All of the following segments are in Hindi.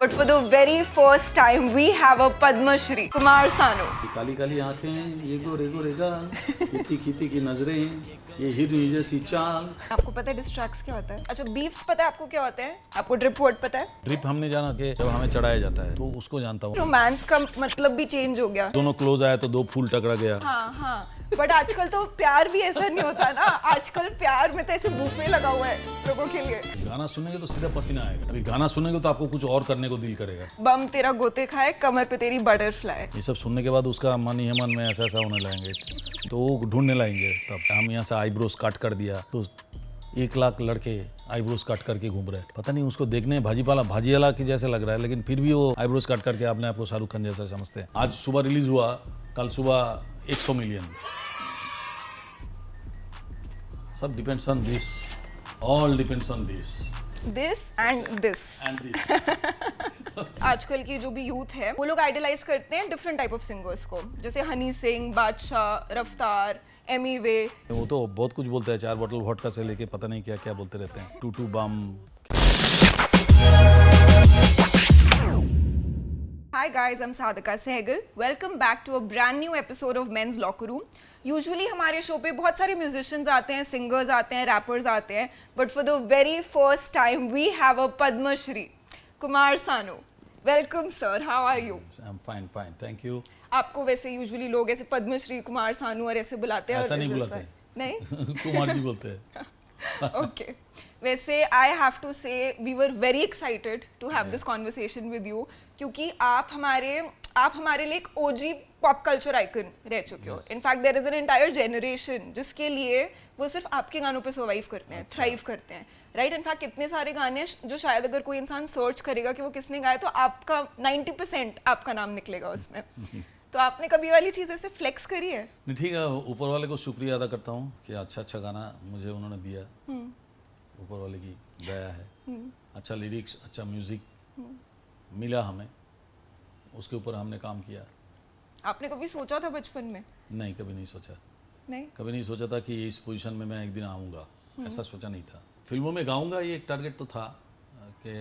But for the very first time, we have a Padma Shri, Kumar Sanu. Kali Kali आंखें, ये गोरे गोरे गाल, खिती खिती की नजरें, ये हिरनी जैसी चाल। आपको पता है डिस्ट्रैक्ट्स क्या होता है? अच्छा, बीफ्स पता है आपको क्या होते हैं? आपको ड्रिप वर्ड पता है? ड्रिप हमने जाना कि जब हमें चढ़ाया जाता है तो उसको जानता हूँ। रोमांस का मतलब भी चेंज हो गया। दोनों क्लोज आया तो दो फूल टकरा गया। हाँ, बट आजकल तो प्यार भी ऐसा नहीं होता ना। आजकल प्यार में तो ऐसे बुफे लगा हुआ है लोगों के लिए। गाना सुनेंगे तो सीधा पसीना आएगा। अभी गाना सुनेंगे तो आपको कुछ और करने को दिल करेगा। बम तेरा गोते खाए, कमर पे तेरी बटरफ्लाई। ये सब सुनने के बाद उसका मन ही है मन में ऐसा ऐसा होने लगेंगे तो वो ढूंढने लगेंगे। तब हम यहाँ से आईब्रोज कट कर दिया तो 1 लाख लड़के आईब्रोज कट करके घूम रहे हैं। पता नहीं उसको देखने भाजीवाला की जैसे लग रहा है, लेकिन फिर भी वो आईब्रोज कट करके अपने आप को शाहरुख खान जैसा समझते हैं। आज सुबह रिलीज हुआ, कल सुबह 100 मिलियन। सब depends on this, all depends on this and this. हाँ। आजकल की जो भी यूथ है वो लोग आइडलाइज करते हैं डिफरेंट टाइप ऑफ सिंगर्स को, जैसे हनी सिंह, बादशाह, रफ्तार, एमी वे। वो तो बहुत कुछ बोलते हैं, 4 बोतल वोडका से लेके पता नहीं क्या क्या बोलते रहते हैं। टू बम। Hi guys, I'm Sadhika Sehgal. Welcome back to a brand new episode of Men's Locker Room. Usually हमारे शो पे बहुत सारे म्यूजिशियंस आते हैं, सिंगर्स आते हैं, रैपर्स आते हैं, but for the very first time we have a Padma Shri, Kumar Sanu. Welcome sir, how are you? I am fine, thank you. आपको वैसे यूजुअली लोग ऐसे पद्म श्री, कुमार सानू और ऐसे बुलाते हैं? ऐसा नहीं बुलाते। नहीं? कुमार जी बोलते हैं। ओके। वैसे I have to say we were very excited to have this conversation with you, क्योंकि आप हमारे लिए एक ओजी पॉप कल्चर आइकन रह चुके हो। In fact there is an entire generation जिसके लिए वो सिर्फ आपके गानों पे सर्वाइव करते हैं, थ्राइव करते हैं, राइट? इनफैक्ट इतने सारे गाने जो शायद अगर कोई इंसान सर्च करेगा कि वो किसने गाया तो आपका 90% आपका नाम निकलेगा उसमें। तो आपने कभी वाली चीज़ ऐसे फ्लेक्स करी है? नहीं, ठीक है, ऊपर वाले को शुक्रिया अदा करता हूँ कि अच्छा गाना मुझे उन्होंने दिया। ऊपर वाले की दया है। अच्छा लिरिक्स, अच्छा म्यूजिक मिला हमें, उसके ऊपर हमने काम किया। आपने कभी सोचा था बचपन में? नहीं, कभी नहीं सोचा। नहीं? कभी नहीं सोचा था कि इस पोजीशन में मैं एक दिन आऊँगा, ऐसा सोचा नहीं था। फिल्मों में गाऊंगा ये एक टारगेट तो था कि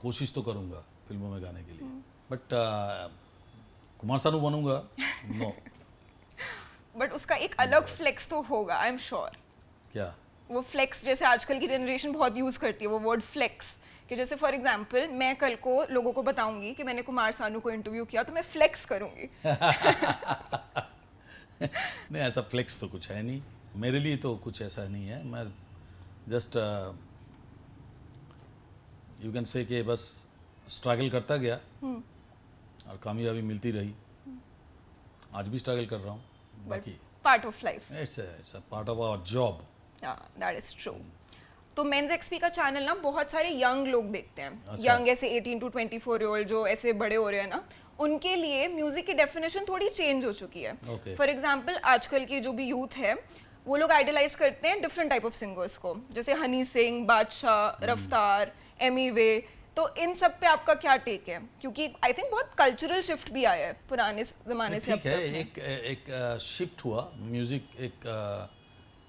कोशिश तो करूँगा फिल्मों में गाने के लिए, बट कुमार सानू बनूंगा नो। बट उसका एक अलग फ्लेक्स तो होगा, आई एम श्योर। क्या? वो फ्लेक्स जैसे आजकल की जनरेशन बहुत यूज़ करती है वो वर्ड फ्लेक्स, कि जैसे फॉर एग्जांपल मैं कल को लोगों को बताऊंगी कि मैंने कुमार सानू को इंटरव्यू किया तो मैं फ्लेक्स करूंगी। नहीं, ऐसा फ्लेक्स तो कुछ है नहीं मेरे लिए, तो कुछ ऐसा नहीं है। मैं जस्ट यू कैन से कि बस स्ट्रगल करता गया और कामयाबी मिलती रही। आज भी स्ट्रगल कर रहा हूँ, बाकी part of life, it's a part of our job. That is true. तो मेंस एक्सपी का चैनल ना बहुत सारे यंग लोग देखते हैं। अच्छा। यंग ऐसे 18 to 24 ईयर ओल्ड जो ऐसे बड़े हो रहे हैं ना, उनके लिए म्यूजिक की डेफिनेशन थोड़ी चेंज हो चुकी है। Okay. फॉर एग्जांपल आजकल की जो भी यूथ है वो लोग आइडलाइज करते हैं डिफरेंट टाइप ऑफ सिंगर्स को, जैसे हनी सिंह, बादशाह, रफ्तार, एमी वे। तो इन सब पे आपका क्या टेक है? क्योंकि आई थिंक बहुत कल्चरल शिफ्ट भी आया है पुराने जमाने से अब ठीक है, तक। एक शिफ्ट हुआ, म्यूजिक एक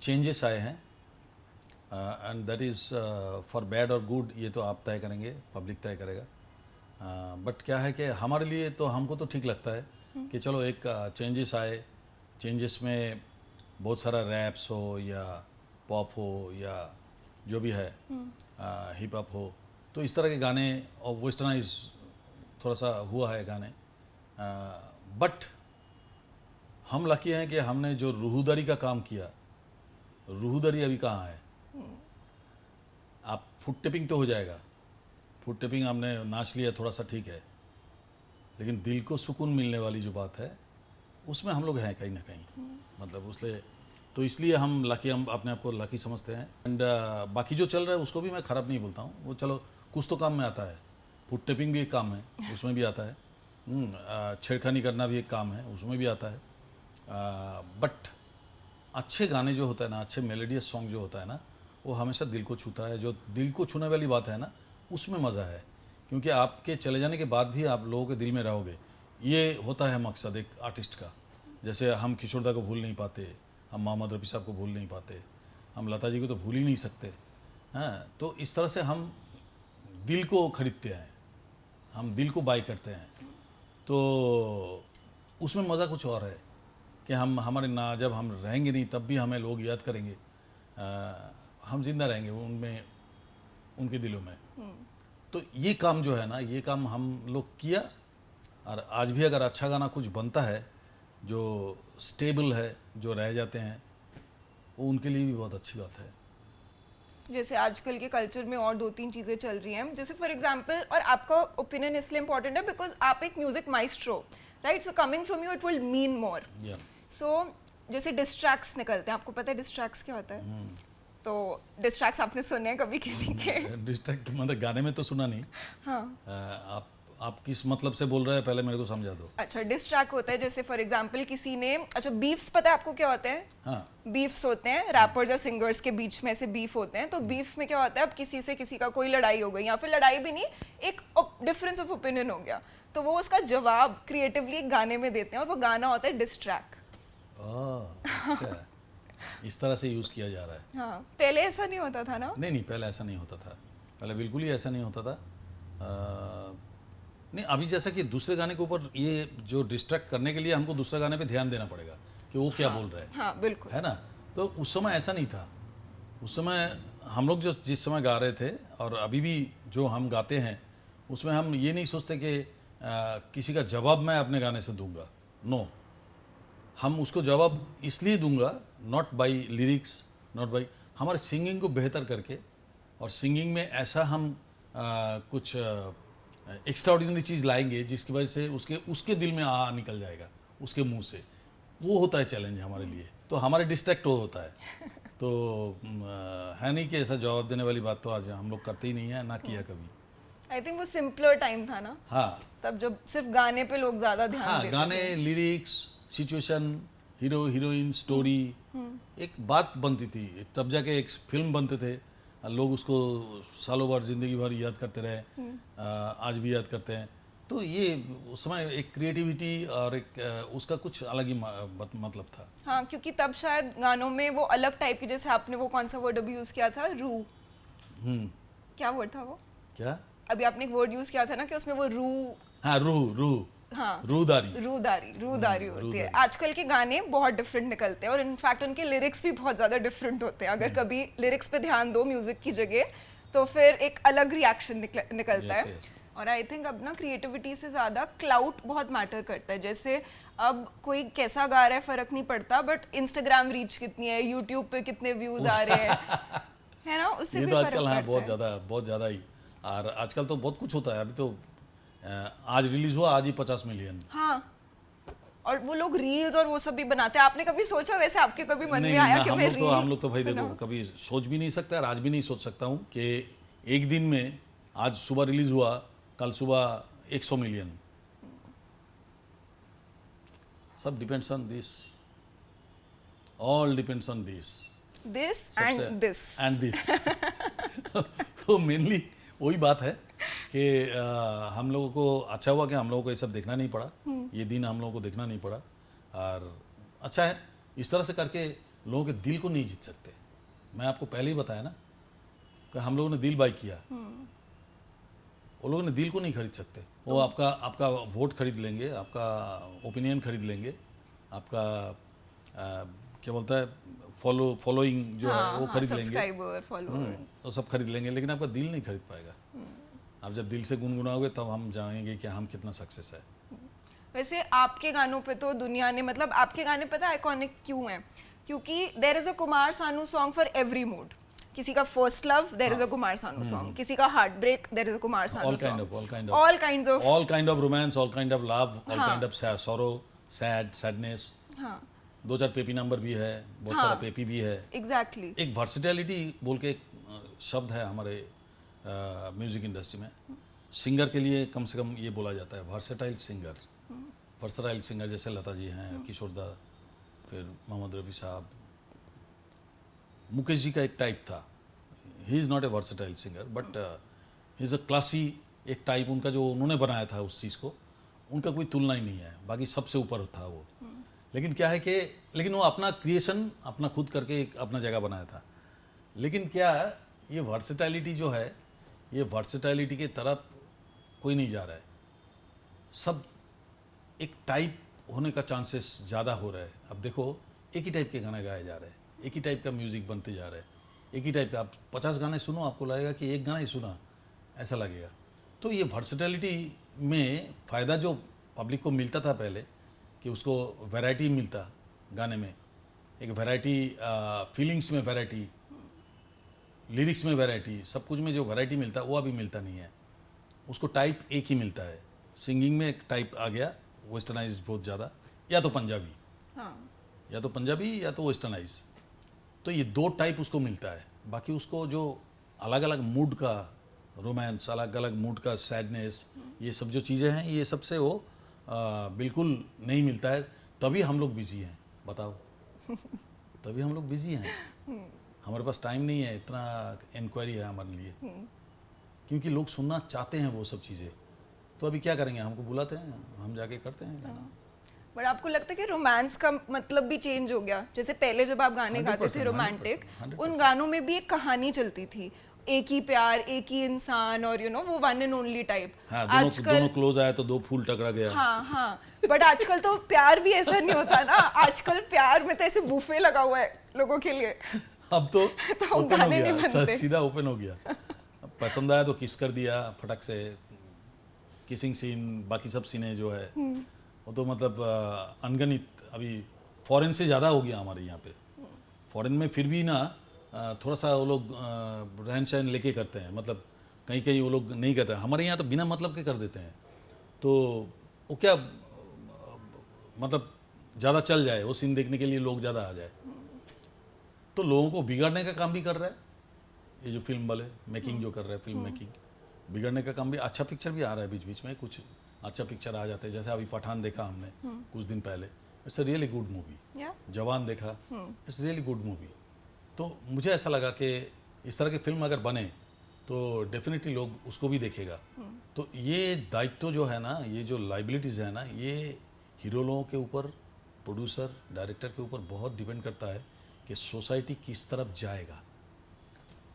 चेंजेस आए हैं, and that is for bad और गुड, ये तो आप तय करेंगे, पब्लिक तय करेगा। बट क्या है कि हमारे लिए तो, हमको तो ठीक लगता है कि चलो एक चेंजेस आए। चेंजेस में बहुत सारा रैप्स हो या पॉप हो या जो भी है, हिप हॉप हो, तो इस तरह के गाने और वेस्टर्नाइज थोड़ा सा हुआ है गाने। बट हम लकी हैं कि हमने जो रूहदारी का काम किया, रूहदारी अभी कहाँ है? आप फुट टेपिंग तो हो जाएगा, फुट टेपिंग हमने नाच लिया थोड़ा सा, ठीक है, लेकिन दिल को सुकून मिलने वाली जो बात है उसमें हम लोग हैं कहीं ना कहीं। मतलब इसलिए हम लकी, हम अपने आप को लकी समझते हैं। एंड बाकी जो चल रहा है उसको भी मैं ख़राब नहीं बोलता हूँ, वो चलो कुछ तो काम में आता है। फुट टेपिंग भी एक काम है, उसमें भी आता है। छेड़खानी करना भी एक काम है, उसमें भी आता है। बट अच्छे गाने जो होता है ना, अच्छे मेलोडियस सॉन्ग जो होता है ना, वो हमेशा दिल को छूता है। जो दिल को छूने वाली बात है ना, उसमें मज़ा है, क्योंकि आपके चले जाने के बाद भी आप लोगों के दिल में रहोगे। ये होता है मकसद एक आर्टिस्ट का। जैसे हम किशोरदा को भूल नहीं पाते, हम मोहम्मद रफ़ी साहब को भूल नहीं पाते, हम लता जी को तो भूल ही नहीं सकते हैं। तो इस तरह से हम दिल को खरीदते हैं। हम दिल को बाय करते हैं, तो उसमें मज़ा कुछ और है कि हम हमारे ना जब हम रहेंगे नहीं तब भी हमें लोग याद करेंगे, हम जिंदा रहेंगे उनमें, उनके दिलों में। तो ये काम जो है ना, ये काम हम लोग किया, और आज भी अगर अच्छा गाना कुछ बनता है जो स्टेबल है, जो रह जाते हैं, वो उनके लिए भी बहुत अच्छी बात है। जैसे आजकल के कल्चर में और 2-3 चीज़ें चल रही हैं, जैसे फॉर एग्जांपल, और आपका ओपिनियन इसलिए इंपॉर्टेंट है बिकॉज आप एक music maestro, right? So coming from you it will mean more. So जैसे डिस्ट्रैक्ट्स निकलते हैं, आपको पता है डिस्ट्रैक्ट्स क्या होता है? तो डिस्ट्रैक्ट्स आपने सुने हैं कभी किसी के? डिस्ट्रैक्ट मतलब गाने में तो सुना नहीं। हाँ। आप किस मतलब से बोल रहे हैं, पहले मेरे को समझा दो। अच्छा, डिस्ट्रैक्ट होता है जैसे फॉर एग्जांपल किसी ने, अच्छा बीफ्स पता है आपको क्या होते हैं? हाँ, बीफ्स होते हैं रैपर्स या सिंगर्स के बीच में से बीफ होते हैं। तो बीफ में क्या होता है, अब किसी से किसी का कोई लड़ाई हो गई, या फिर लड़ाई भी नहीं, एक डिफरेंस ऑफ ओपिनियन हो गया, तो वो उसका जवाब क्रिएटिवली एक गाने में देते हैं, और वो गाना होता है डिस्ट्रैक्ट। अच्छा, इस तरह से यूज़ किया जा रहा है। हाँ, पहले ऐसा नहीं होता था ना? नहीं, पहले ऐसा नहीं होता था, पहले बिल्कुल ही ऐसा नहीं होता था। नहीं, अभी जैसा कि दूसरे गाने के ऊपर ये जो डिस्ट्रैक्ट करने के लिए हमको दूसरे गाने पे ध्यान देना पड़ेगा कि वो क्या बोल रहा है। हाँ बिल्कुल, है ना? तो उस समय ऐसा नहीं था। उस समय हम लोग जो जिस समय गा रहे थे, और अभी भी जो हम गाते हैं, उसमें हम ये नहीं सोचते कि किसी का जवाब मैं अपने गाने से दूंगा। नो, हम उसको जवाब इसलिए दूंगा, not by lyrics, not by, हमारे सिंगिंग को बेहतर करके, और सिंगिंग में ऐसा हम कुछ एक्स्ट्राऑर्डिनरी चीज़ लाएंगे जिसकी वजह से उसके दिल में निकल जाएगा, उसके मुंह से। वो होता है चैलेंज हमारे लिए, तो हमारे डिस्ट्रैक्ट वो होता है। तो है नहीं कि ऐसा जवाब देने वाली बात तो आज हम लोग करते ही नहीं है, ना किया कभी। आई थिंक वो सिंपलर टाइम था ना। हाँ, तब जब सिर्फ गाने पे लोग ज्यादा ध्यान हाँ, देते गाने, lyrics, situation, hero heroine, story, एक बात बनती थी, तब जाके एक फिल्म बनते थे, लोग उसको सालों भर, जिंदगी भर याद करते रहे, आज भी याद करते हैं। तो ये उस समय एक क्रिएटिविटी और एक उसका कुछ अलग ही मतलब था। हाँ, क्योंकि तब शायद गानों में वो अलग टाइप की, जैसे आपने वो कौन सा वर्ड अभी यूज किया था, रू, क्या वर्ड था वो? क्या? अभी आपने एक वर्ड यूज किया था ना कि उसमें वो रू, हाँ, रूह, हाँ, रूदारी होती है। आजकल के गाने बहुत डिफरेंट निकलते हैं, और इनफैक्ट उनके लिरिक्स भी बहुत ज़्यादा डिफरेंट होते हैं। अगर कभी लिरिक्स पे ध्यान दो म्यूजिक की जगह, तो फिर एक अलग रिएक्शन निकलता है। और आई थिंक अब ना क्रिएटिविटी से ज़्यादा क्लाउट बहुत मैटर करता है। जैसे अब कोई कैसा गा रहा है फ़र्क नहीं पड़ता, बट इंस्टाग्राम रीच कितनी है, यूट्यूब पे कितने व्यूज़ आ रहे हैं, है ना, उससे ये भी तो फर्क आजकल, हाँ, पड़ता है। बहुत ज़्यादा ही। और आजकल तो बहुत कुछ होता है। अभी तो आज रिलीज हुआ, आज ही 50 मिलियन। हाँ, और वो लोग रील्स और वो सब भी बनाते हैं। आपने कभी सोचा, वैसे आपके कभी मन में नहीं, आया कि मैं हम लोग तो भाई देखो, कभी सोच भी नहीं सकते, और आज भी नहीं सोच सकता हूँ कि एक दिन में, आज सुबह रिलीज हुआ, कल सुबह 100 मिलियन। सब depends on this, all depends on this and this. तो मेनली वही बात है कि हम लोगों को अच्छा हुआ कि हम लोगों को ये सब देखना नहीं पड़ा, ये दिन हम लोगों को देखना नहीं पड़ा। और अच्छा है, इस तरह से करके लोगों के दिल को नहीं जीत सकते। मैं आपको पहले ही बताया ना कि हम लोगों ने दिल बाय किया, वो लोगों ने दिल को नहीं खरीद सकते। वो आपका वोट खरीद लेंगे, आपका ओपिनियन खरीद लेंगे, आपका क्या बोलता है, फॉलोइंग जो है वो खरीद लेंगे, सब्सक्राइबर, फॉलोअर्स, वो सब खरीद लेंगे, लेकिन आपका दिल नहीं खरीद पाएगा। आप जब दिल से गुनगुनाओगे तब हम जानेंगे कि हम कितना सक्सेस है। वैसे आपके गानों पे तो दुनिया ने, मतलब आपके गाने पता आइकॉनिक क्यों हैं? क्योंकि there is a Kumar Sanu song for every mood. किसी का first love, there is a Kumar Sanu song. किसी का heartbreak, there is a Kumar Sanu song. all kinds of romance, all kind of love, all kind of sorrow, sadness. हाँ, 2-4 पेपी नंबर भी है, बहुत सारा पेपी भी है। एग्जैक्टली। एक वर्सिटैलिटी बोल के एक शब्द है हमारे म्यूजिक इंडस्ट्री में। सिंगर के लिए कम से कम ये बोला जाता है, वर्सेटाइल सिंगर। वर्सेटाइल सिंगर जैसे लता जी हैं, किशोर दा, फिर मोहम्मद रफ़ी साहब, मुकेश जी का एक टाइप था। He is not a versatile singer, but he is a classy, एक टाइप उनका जो उन्होंने बनाया था उस चीज़ को, उनका कोई तुलना ही नहीं है, बाकी सबसे ऊपर था वो। लेकिन क्या है कि, लेकिन वो अपना क्रिएशन अपना खुद करके एक अपना जगह बनाया था। लेकिन क्या है, ये वर्सेटैलिटी जो है, ये वर्सेटैलिटी के तरफ कोई नहीं जा रहा है। सब एक टाइप होने का चांसेस ज़्यादा हो रहा है। अब देखो एक ही टाइप के गाने गाए जा रहे हैं, एक ही टाइप का म्यूज़िक बनते जा रहा है, एक ही टाइप का। आप 50 गाने सुनो आपको लगेगा कि एक गाना ही सुना, ऐसा लगेगा। तो ये वर्सेटैलिटी में फ़ायदा जो पब्लिक को मिलता था पहले कि उसको वैरायटी मिलता गाने में, एक वैरायटी, फीलिंग्स में वैरायटी, लिरिक्स में वैरायटी, सब कुछ में जो वैरायटी मिलता है वो अभी मिलता नहीं है। उसको टाइप एक ही मिलता है। सिंगिंग में एक टाइप आ गया, वेस्टर्नाइज बहुत ज़्यादा, या तो पंजाबी, हाँ, या तो पंजाबी या तो वेस्टर्नाइज। तो ये दो टाइप उसको मिलता है। बाकी उसको जो अलग अलग मूड का रोमांस, अलग अलग मूड का सैडनेस, ये सब जो चीज़ें हैं, ये सबसे वो बिल्कुल नहीं मिलता है। तभी हम लोग बिजी हैं, बताओ। तभी हम लोग बिजी हैं, हमारे पास टाइम नहीं है, इतना इंक्वायरी है हमारे लिए, क्योंकि लोग सुनना चाहते हैं वो सब चीज़ें। तो अभी क्या करेंगे, हमको बुलाते हैं, हम जाके करते हैं गाना। बट आपको लगता है कि रोमांस का मतलब भी चेंज हो गया? जैसे पहले जब आप गाने गाते थे 100%, रोमांटिक, 100%। उन गानों में भी एक कहानी चलती थी, एक ही प्यार, एक ही इंसान, और यू नो वो वन एंड ओनली टाइप। हाँ, दोनों क्लोज आए तो दो फूल टकरा गया। हाँ हाँ, बट आजकल तो प्यार भी ऐसा नहीं होता ना। आजकल प्यार में तो ऐसे बुफे लगा हुआ है लोगों के लिए। अब तो तो ओपन हो गाने नहीं गया, बनते। सीधा ओपन हो गया। अब पसंद आया तो किस कर दिया फटक से, किसिंग सीन, बाकी सब सीने जो है वो तो मतलब अनगणित। अभी फॉरेन से ज़्यादा हो गया हमारे यहाँ पे। फॉरेन में फिर भी ना थोड़ा सा वो लोग रहन सहन लेके करते हैं, मतलब कहीं कहीं वो लोग नहीं करते। हमारे यहाँ तो बिना मतलब के कर देते हैं। तो वो क्या मतलब ज़्यादा चल जाए, वो सीन देखने के लिए लोग ज़्यादा आ जाए, तो लोगों को बिगाड़ने का काम भी कर रहा है ये जो फिल्म वाले मेकिंग जो कर रहे हैं, फिल्म मेकिंग बिगड़ने का काम भी। अच्छा पिक्चर भी आ रहा है बीच बीच में, कुछ अच्छा पिक्चर आ जाते हैं। जैसे अभी पठान देखा हमने कुछ दिन पहले, it's a really good movie. जवान देखा, इट्स रियली गुड मूवी। तो मुझे ऐसा लगा कि इस तरह की फिल्म अगर बने तो डेफिनेटली लोग उसको भी देखेगा। तो ये दायित्व जो है ना, ये जो लाइबिलिटीज़ है ना, ये हीरो लोगों के ऊपर, प्रोड्यूसर, डायरेक्टर के ऊपर बहुत डिपेंड करता है कि सोसाइटी किस तरफ जाएगा।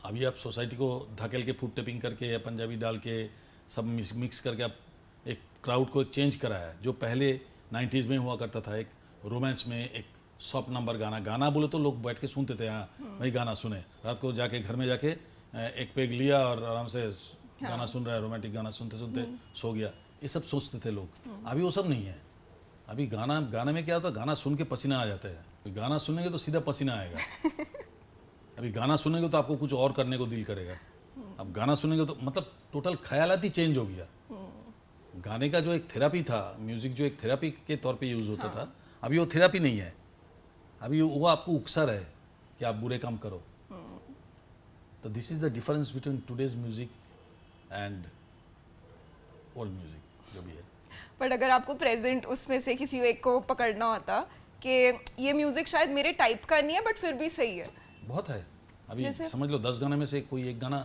अभी आप सोसाइटी को धकेल के फूड टेपिंग करके या पंजाबी डाल के सब मिक्स करके आप एक क्राउड को चेंज कराया है। जो पहले 90s में हुआ करता था, एक रोमांस में एक सॉफ्ट नंबर गाना बोले तो लोग बैठ के सुनते थे, हाँ भाई गाना सुने, रात को जाके घर में जाके एक पेग लिया और आराम से गाना सुन रहा है, रोमांटिक गाना सुनते सुनते सो गया, ये सब सोचते थे लोग। अभी वो सब नहीं है। अभी गाने में क्या होता है, गाना सुन के पसीना आ जाता है। गाना सुनेंगे तो सीधा पसीना आएगा। अभी गाना सुनेंगे तो आपको कुछ और करने को दिल करेगा। अब गाना सुनेंगे तो मतलब टोटल ख्यालात ही चेंज हो गया। गाने का जो एक थेरापी था, म्यूजिक जो एक थेरापी के तौर पे यूज होता था, अभी वो थेरापी नहीं है। अभी वो आपको उकसा रहा है कि आप बुरे काम करो। तो this is the difference between today's music and old music जो भी है। बट अगर आपको प्रेजेंट उसमें से किसी एक को पकड़ना होता कि ये म्यूजिक शायद मेरे टाइप का नहीं है बट फिर भी सही है, बहुत है। अभी समझ लो 10 गाने में से कोई एक गाना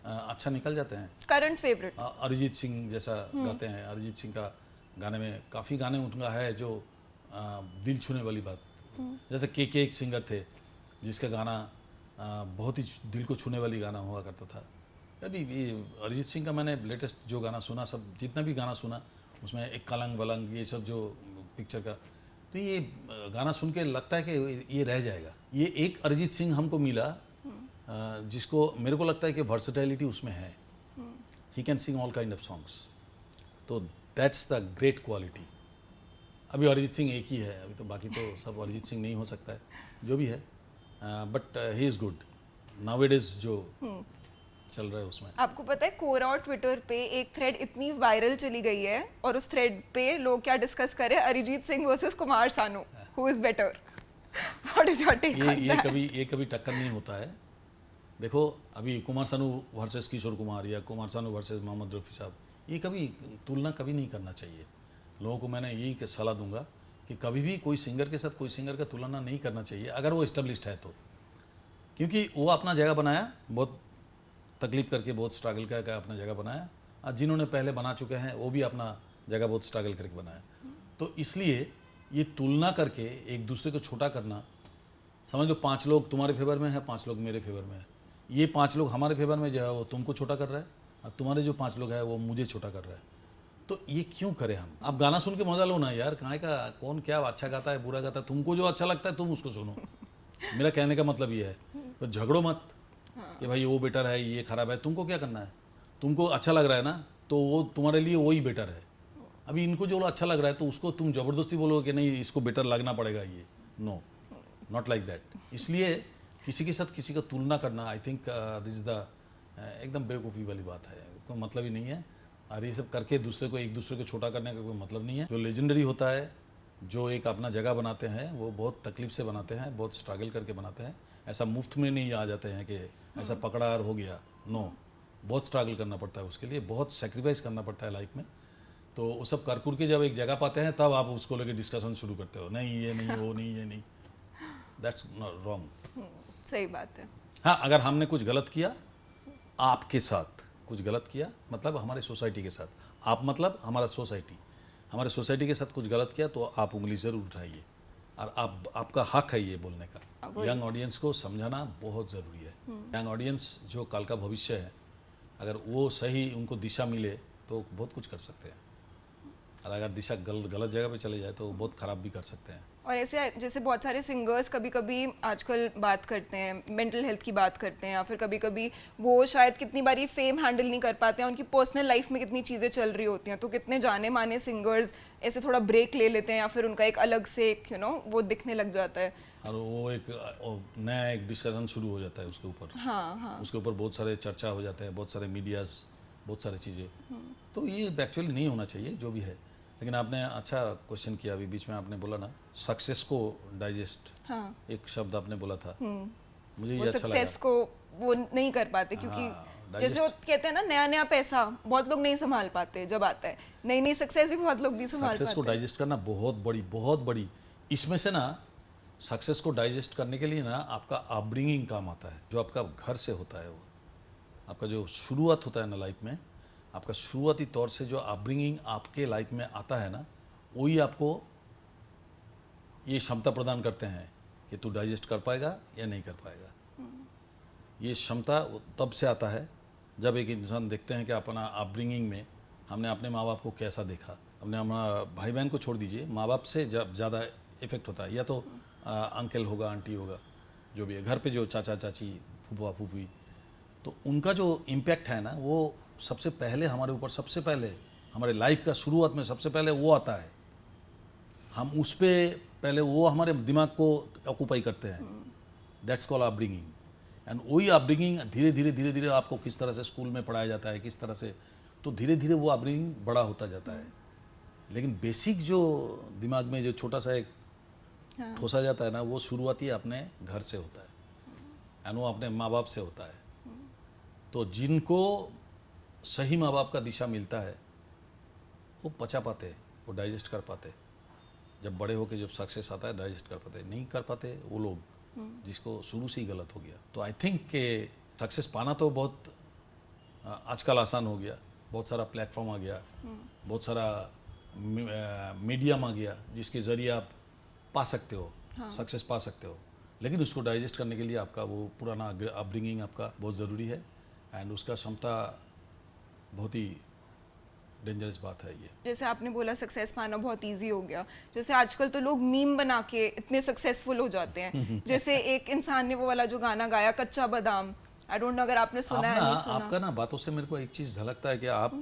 अच्छा निकल जाते हैं। करंट फेवरेट अरिजीत सिंह जैसा गाते हैं। अरिजीत सिंह का गाने में काफ़ी गाने उनका है जो दिल छूने वाली बात। जैसे के एक सिंगर थे जिसका गाना बहुत ही दिल को छूने वाली गाना हुआ करता था। अभी अरिजीत सिंह का मैंने लेटेस्ट जो गाना सुना, सब जितना भी गाना सुना उसमें एक कलंग वलंग ये सब जो पिक्चर का, तो ये गाना सुन के लगता है कि ये रह जाएगा। ये एक अरिजीत सिंह हमको मिला जिसको मेरे को लगता है कि वर्सेटैलिटी उसमें है। He can sing all kind of songs, तो दैट्स द ग्रेट क्वालिटी। अभी अरिजीत सिंह एक ही है, अभी तो बाकी तो सब अरिजीत सिंह नहीं हो सकता है जो भी है, but he is good nowadays जो चल रहा है उसमें। आपको पता है कोरा और ट्विटर पे एक थ्रेड इतनी वायरल चली गई है और उस थ्रेड पे लोग क्या डिस्कस कर रहे हैं, Arijit Singh versus Kumar Sanu, who is better? What is your take on that? ये कभी टक्कर नहीं होता है। देखो अभी कुमार सानू वर्सेस किशोर कुमार या कुमार सानू वर्सेस मोहम्मद रफ़ी साहब, ये कभी तुलना कभी नहीं करना चाहिए। लोगों को मैंने यही सलाह दूंगा कि कभी भी कोई सिंगर के साथ कोई सिंगर का तुलना नहीं करना चाहिए अगर वो इस्टेब्लिश्ड है तो, क्योंकि वो अपना जगह बनाया, बहुत तकलीफ करके, बहुत स्ट्रगल करके अपना जगह बनाया, और जिन्होंने पहले बना चुके हैं वो भी अपना जगह बहुत स्ट्रगल करके बनाया। तो इसलिए ये तुलना करके एक दूसरे को छोटा करना, समझ लो 5 लोग तुम्हारे फेवर में है, 5 लोग मेरे फेवर में है, ये 5 लोग हमारे फेवर में जो है वो तुमको छोटा कर रहा है, और तुम्हारे जो 5 लोग हैं वो मुझे छोटा कर रहा है। तो ये क्यों करें हम? आप गाना सुन के मजा लो ना यार, कहाँ का कौन क्या अच्छा गाता है बुरा गाता है, तुमको जो अच्छा लगता है तुम उसको सुनो। मेरा कहने का मतलब ये है, तो झगड़ो मत कि भाई वो बेटर है ये खराब है, तुमको क्या करना है? तुमको अच्छा लग रहा है ना, तो वो तुम्हारे लिए वही बेटर है। अभी इनको जो अच्छा लग रहा है तो उसको तुम जबरदस्ती बोलोगे कि नहीं इसको बेटर लगना पड़ेगा, ये नो, नॉट लाइक दैट। इसलिए किसी के साथ किसी का तुलना करना, I think this is the एकदम बेवकूफ़ी वाली बात है, कोई मतलब ही नहीं है। और ये सब करके दूसरे को एक दूसरे को छोटा करने का कोई मतलब नहीं है। जो लेजेंडरी होता है, जो एक अपना जगह बनाते हैं, वो बहुत तकलीफ से बनाते हैं, बहुत स्ट्रगल करके बनाते हैं। ऐसा मुफ्त में नहीं आ जाते हैं कि ऐसा पकड़ा और हो गया, नो, बहुत स्ट्रगल करना पड़ता है उसके लिए, बहुत सेक्रीफाइस करना पड़ता है लाइफ में। तो वो सब कर कुर के जब एक जगह पाते हैं तब आप उसको लेके डिस्कशन शुरू करते हो, नहीं ये नहीं वो नहीं ये नहीं, दैट्स रॉन्ग। सही बात है। हाँ, अगर हमने कुछ गलत किया, आपके साथ कुछ गलत किया, मतलब हमारे सोसाइटी के साथ, आप मतलब हमारा सोसाइटी, हमारे सोसाइटी के साथ कुछ गलत किया तो आप उंगली ज़रूर उठाइए, और आपका हक है ये बोलने का। यंग ऑडियंस को समझाना बहुत ज़रूरी है। यंग ऑडियंस जो कल का भविष्य है, अगर वो सही उनको दिशा मिले तो बहुत कुछ कर सकते हैं, और अगर दिशा गलत जगह पे चले जाए तो बहुत ख़राब भी कर सकते हैं। और ऐसे जैसे बहुत सारे सिंगर्स कभी कभी आजकल बात करते हैं, मेंटल हेल्थ की बात करते हैं, या फिर कभी कभी वो शायद कितनी बारी फेम हैंडल नहीं कर पाते हैं, उनकी पर्सनल लाइफ में कितनी चीज़ें चल रही होती हैं, तो कितने जाने माने सिंगर्स ऐसे थोड़ा ब्रेक ले लेते हैं, या फिर उनका एक अलग से वो दिखने लग जाता है, और वो एक नया एक डिस्कशन शुरू हो जाता है उसके ऊपर। हाँ हाँ, उसके ऊपर बहुत सारे चर्चा हो जाते हैं, बहुत सारे मीडियाज, बहुत सारी चीज़ें। तो ये एक्चुअली नहीं होना चाहिए जो भी है। लेकिन आपने अच्छा क्वेश्चन किया, अभी बीच में आपने बोला ना सक्सेस को डाइजेस्ट, हाँ, एक शब्द आपने बोला था, मुझे ये वो अच्छा लगा। सक्सेस को वो नहीं कर पाते, क्योंकि जैसे वो कहते हैं ना, नया नया पैसा बहुत लोग नहीं संभाल पाते, जब आता है नई नई सक्सेस भी बहुत लोग नहीं संभाल सक्सेस को पाते। डाइजेस्ट करना बहुत बड़ी, इसमें से ना सक्सेस को डाइजेस्ट करने के लिए ना आपका अपब्रिंगिंग काम आता है, जो आपका घर से होता है, वो आपका जो शुरुआत होता है ना लाइफ में, आपका शुरुआती तौर से जो अपब्रिंगिंग आपके लाइफ में आता है ना, वही आपको ये क्षमता प्रदान करते हैं कि तू डाइजेस्ट कर पाएगा या नहीं कर पाएगा। ये क्षमता तब से आता है जब एक इंसान देखते हैं कि अपना अपब्रिंगिंग में हमने अपने माँ बाप को कैसा देखा। हमने हमारा भाई बहन को छोड़ दीजिए, माँ बाप से जब ज़्यादा इफेक्ट होता है, या तो अंकल होगा, आंटी होगा, जो भी है, घर पे जो चाचा चाची, फूफा फूफी, तो उनका जो इम्पैक्ट है ना, वो सबसे पहले हमारे ऊपर, सबसे पहले हमारे लाइफ का शुरुआत में सबसे पहले वो आता है। हम उस पर पहले वो हमारे दिमाग को ऑक्यूपाई करते हैं, दैट्स कॉल्ड अपब्रिंगिंग। एंड वही अपब्रिंगिंग धीरे धीरे आपको किस तरह से स्कूल में पढ़ाया जाता है, किस तरह से, तो धीरे धीरे वो अपब्रिंगिंग बड़ा होता जाता है। लेकिन बेसिक जो दिमाग में जो छोटा सा एक ठोसा जाता है ना, वो शुरुआती अपने घर से होता है, एंड वो अपने माँ बाप से होता है। तो जिनको सही माँ बाप का दिशा मिलता है, वो पचा पाते, वो डाइजेस्ट कर पाते, जब बड़े होके जब सक्सेस आता है डाइजेस्ट कर पाते। नहीं कर पाते वो लोग जिसको शुरू से ही गलत हो गया। तो आई थिंक कि सक्सेस पाना तो बहुत आजकल आसान हो गया, बहुत सारा प्लेटफॉर्म आ गया, बहुत सारा मीडियम आ गया जिसके ज़रिए आप पा सकते हो, सक्सेस पा सकते हो। लेकिन उसको डाइजेस्ट करने के लिए आपका वो पुराना अपब्रिंगिंग आपका बहुत ज़रूरी है, एंड उसका क्षमता बहुत ही डेंजरस बात है ये। जैसे आपने बोला सक्सेस पाना बहुत इजी हो गया, जैसे आजकल तो लोग मीम बना के इतने सक्सेसफुल हो जाते हैं। जैसे एक इंसान ने वो वाला जो गाना गाया, कच्चा बादाम, आई डोंट नो अगर आपने सुना है, नहीं सुना। आपका ना बातों से मेरे को एक चीज़ झलकता है कि आप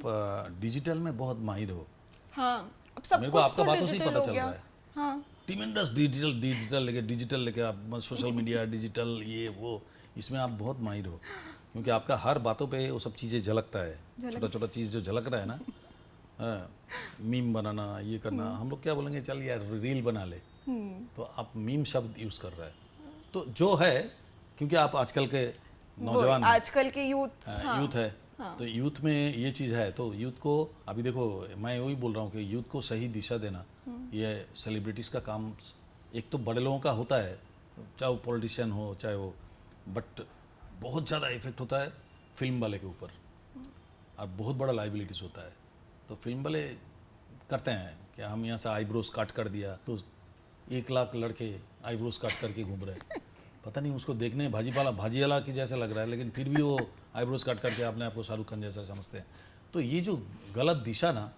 डिजिटल में बहुत माहिर हो। हाँ, अब सब मेरे को कुछ आपका तो बातों से ही डिजिटल पता हो चल गया। रहा है। हाँ, ट्रिमेंडस डिजिटल लेके आप सोशल मीडिया डिजिटल ये वो, इसमें आप बहुत माहिर हो, क्योंकि आपका हर बातों पे वो सब चीज़ें झलकता है, छोटा छोटा चीज़ जो झलक रहा है ना, मीम बनाना, ये करना, हम लोग क्या बोलेंगे, चल यार रील बना ले, तो आप मीम शब्द यूज़ कर रहा है, तो जो है, क्योंकि आप आजकल के नौजवान आजकल के यूथ, यूथ है, तो यूथ में ये चीज़ है, तो यूथ को अभी देखो, मैं वही बोल रहा हूँ कि यूथ को सही दिशा देना, ये सेलिब्रिटीज़ का काम एक तो बड़े लोगों का होता है, चाहे वो पॉलिटिशियन हो चाहे वो, बट बहुत ज़्यादा इफेक्ट होता है फिल्म वाले के ऊपर, और बहुत बड़ा लाइबिलिटीज़ होता है। तो फिल्म वाले करते हैं कि हम यहाँ से आईब्रोज काट कर दिया, तो 1 लाख लड़के आईब्रोज काट करके घूम रहे हैं, पता नहीं उसको देखने भाजीवाला की जैसा लग रहा है, लेकिन फिर भी वो आईब्रोज काट करके अपने आप को शाहरुख खान जैसा समझते हैं। तो ये जो गलत दिशा ना,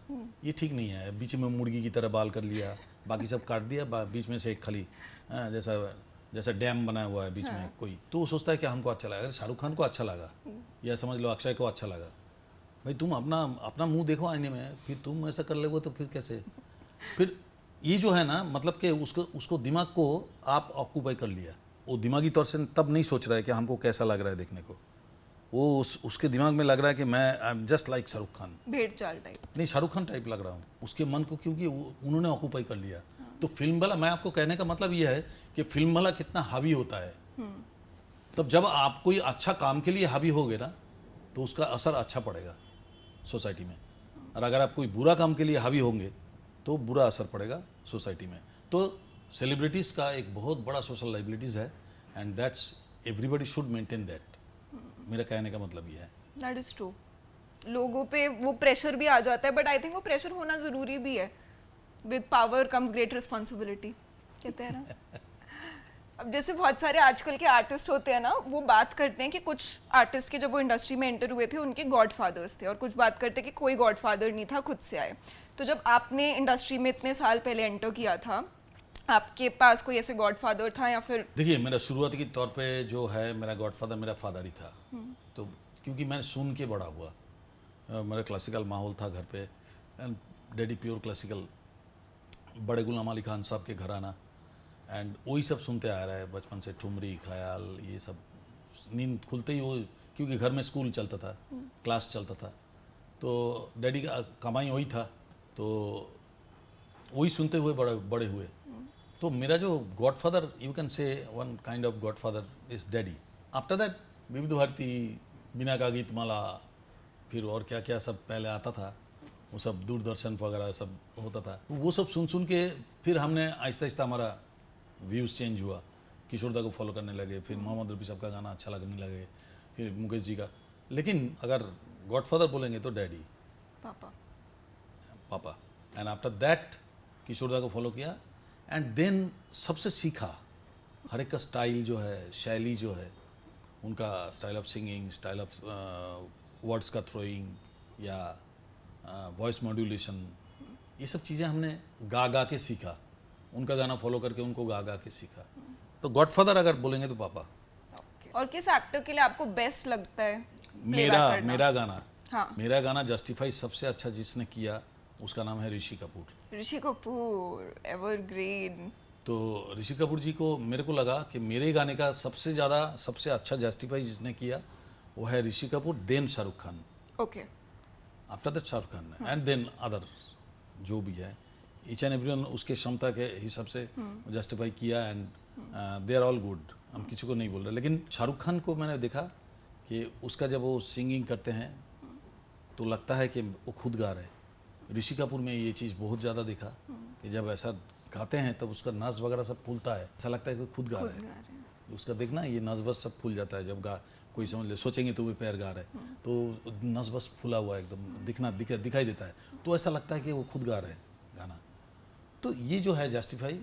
ये ठीक नहीं है। बीच में मुर्गी की तरह बाल कर लिया, बाकी सब काट दिया, बीच में से एक खाली जैसा जैसा डैम बना हुआ है बीच में कोई, तो वो सोचता है कि हमको अच्छा लगा। अगर शाहरुख खान को अच्छा लगा या समझ लो अक्षय को अच्छा लगा, भाई तुम अपना अपना मुंह देखो आईने में, फिर तुम ऐसा कर लोगे तो फिर कैसे? फिर ये जो है ना, मतलब कि उसको दिमाग को आप ऑक्यूपाई कर लिया, वो दिमागी तौर से तब नहीं सोच रहा है कि हमको कैसा लग रहा है देखने को, वो उसके दिमाग में लग रहा है कि मैं I am just like Shahrukh Khan, भेड़ चाल टाइप। नहीं शाहरुख खान टाइप लग रहा हूँ उसके मन को, क्योंकि उन्होंने ऑक्यूपाई कर लिया। तो फिल्म वाला, मैं आपको कहने का मतलब ये है कि फिल्म वाला कितना हावी होता है। तब जब आप कोई अच्छा काम के लिए हावी होगे ना, तो उसका असर अच्छा पड़ेगा सोसाइटी में, और अगर आप कोई बुरा काम के लिए हावी होंगे तो बुरा असर पड़ेगा सोसाइटी में। तो सेलिब्रिटीज़ का एक बहुत बड़ा सोशल लाइबिलिटीज़ है, and that's everybody should maintain that. मेरा कहने का मतलब ये है। That is true. लोगों पे वो प्रेशर भी आ जाता है, बट आई थिंक वो प्रेशर होना ज़रूरी भी है। With power comes great responsibility, कहते हैं ना। अब जैसे बहुत सारे आजकल के आर्टिस्ट होते हैं ना, वो बात करते हैं कि कुछ आर्टिस्ट के जब वो इंडस्ट्री में एंटर हुए थे उनके गॉड फादर्स थे, और कुछ बात करते हैं कि कोई गॉड फादर नहीं था, खुद से आए। तो जब आपने इंडस्ट्री में इतने साल पहले एंटर किया था, आपके पास कोई ऐसे गॉड फादर था या फिर? देखिए, मेरा शुरुआती के तौर पे जो है मेरा गॉड फादर मेरा फादर ही था। तो क्योंकि मैंने सुन के बड़ा हुआ, मेरा क्लासिकल माहौल था घर पे, एंड डैडी प्योर क्लासिकल, बड़े गुलाम अली खान साहब के घराना, एंड वही सब सुनते आ रहा है बचपन से, ठुमरी, ख्याल, ये सब। नींद खुलते ही वो, क्योंकि घर में स्कूल चलता था, क्लास चलता था, तो डैडी का कमाई वही था, तो वही सुनते हुए बड़े हुए। तो मेरा जो God father, you can say one kind of God father is daddy. After that विविध भारती, बिना का गीत माला, फिर और क्या क्या सब पहले आता था, वो सब दूरदर्शन वगैरह सब होता था। वो सब सुन के फिर हमने आहिस्ता आहिस्ता हमारा व्यूज़ चेंज हुआ, किशोर दा को फॉलो करने लगे, फिर मोहम्मद रफ़ी साहब का गाना अच्छा लगने लगे, फिर मुकेश जी का। लेकिन अगर गॉडफादर बोलेंगे तो डैडी, पापा। एंड आफ्टर दैट किशोर दा को फॉलो किया, एंड देन सबसे सीखा हर एक का स्टाइल जो है, शैली जो है उनका, style of singing, style of words का थ्रोइंग, या वॉइस मॉड्यूलेशन, ये सब चीज़ें हमने गा के सीखा, उनका गाना फॉलो करके उनको गा के सीखा। तो गॉडफादर अगर बोलेंगे तो पापा। और किस एक्टर के लिए आपको बेस्ट लगता है मेरा गाना? हाँ, मेरा गाना जस्टिफाई सबसे अच्छा जिसने किया उसका नाम है ऋषि कपूर। ऋषि कपूर एवरग्रीन। तो ऋषि कपूर जी को, मेरे को लगा कि मेरे गाने का सबसे अच्छा जस्टिफाई जिसने किया वो है Rishi Kapoor, then Shahrukh Khan, okay, after that Shahrukh Khan, and then other जो भी है, ईच एंड एवरीवन उसके क्षमता के हिसाब से जस्टिफाई किया, and they are all good, हम किसी को नहीं बोल रहे। लेकिन शाहरुख खान को मैंने देखा कि उसका जब वो सिंगिंग करते हैं तो लगता है कि वो खुद गा रहे। ऋषि कपूर में ये चीज़ बहुत ज़्यादा देखा कि जब ऐसा गाते हैं तब उसका नस वगैरह सब फूलता है, ऐसा लगता है कि खुद गा रहे हैं। उसका देखना, ये नस बस सब फूल जाता है जब कोई समझ ले, सोचेंगे तो भी पैर गा रहे हैं, तो नस बस फूला हुआ एकदम दिखाई देता है, तो ऐसा लगता है कि वो खुद गा रहे हैं गाना। तो ये जो है justify,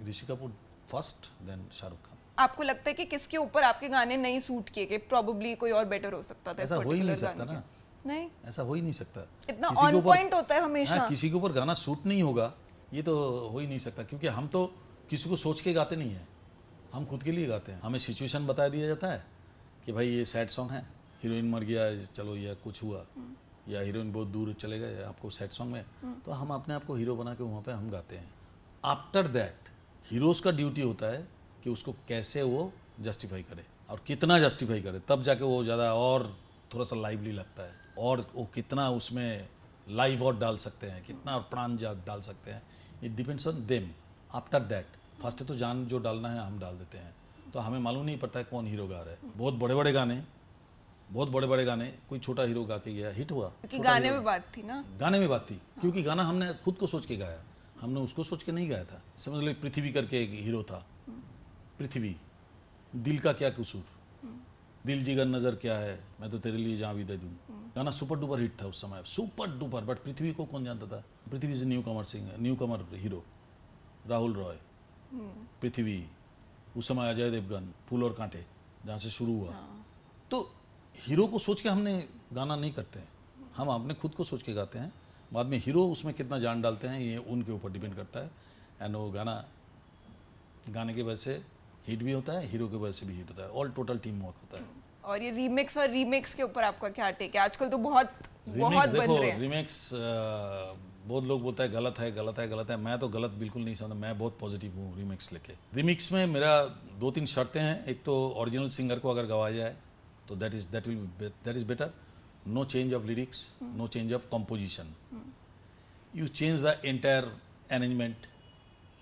Rishi Kapoor first, then Shahrukh Khan. आपको लगता है कि किसके ऊपर आपके गाने नहीं सूट किए, कि प्रोबेबली कोई और बेटर हो सकता था? ऐसा हो ही नहीं सकता ना, नहीं, ऐसा हो ही नहीं सकता, इतना ऑन पॉइंट होता है हमेशा। हाँ, किसी के ऊपर गाना सूट नहीं होगा ये तो हो ही नहीं सकता, क्योंकि हम तो किसी को सोच के गाते नहीं हैं, हम खुद के लिए गाते हैं। हमें सिचुएशन बता दिया जाता है कि भाई ये सैड सॉन्ग है, हीरोइन मर गया, चलो या कुछ हुआ, या हीरोइन बहुत दूर चले गए आपको सैड सॉन्ग में, तो हम अपने आप को हीरो बना के वहाँ पे हम गाते हैं। आफ्टर दैट हीरोज़ का ड्यूटी होता है कि उसको कैसे वो जस्टिफाई करे और कितना जस्टिफाई करे, तब जाके वो ज़्यादा और थोड़ा सा लाइवली लगता है, और वो कितना उसमें लाइव और डाल सकते हैं, कितना प्राण डाल सकते हैं, it depends on them. After that first तो जान जो डालना है हम डाल देते हैं, तो हमें मालूम नहीं पड़ता है कौन हीरो गा रहा है। बहुत बड़े बड़े गाने कोई छोटा हीरो गा के गया, हिट हुआ, कि गाने में बात थी ना, गाने में बात थी, क्योंकि गाना हमने खुद को सोच के गाया, हमने उसको सोच के नहीं गाया था। समझ लो पृथ्वी करके एक हीरो था, पृथ्वी, दिल का क्या कसूर, दिल जिगर नजर क्या है, मैं तो तेरे लिए जहाँ भी दे दूँ, गाना सुपर डुपर हिट था उस समय, सुपर डुपर। बट पृथ्वी को कौन जानता था? Prithvi is newcomer hero, Rahul Roy, Prithvi, उस समय अजय देवगन, फूल और कांटे जहाँ से शुरू हुआ। तो हीरो को सोच के हमने गाना नहीं करते हैं, हम अपने खुद को सोच के गाते हैं, बाद में हीरो उसमें कितना जान डालते हैं ये उनके ऊपर डिपेंड करता है। एंड वो गाने की वजह से हिट भी होता है, हीरो की वजह से भी हिट होता है, ऑल टोटल टीम वर्क होता है। और ये रीमिक्स के ऊपर आपका क्या टेक है? आजकल तो बहुत रीमिक्स बन देखो, रहे हैं। रीमिक्स बहुत लोग बोलता है गलत है गलत है गलत है, मैं तो गलत बिल्कुल नहीं समझता, मैं बहुत पॉजिटिव हूँ रीमिक्स लेके। रीमिक्स में मेरा 2-3 शर्तें हैं। एक तो ओरिजिनल सिंगर को अगर गवाया जाए तो that is better, no change of lyrics, no change of composition, you change the entire arrangement,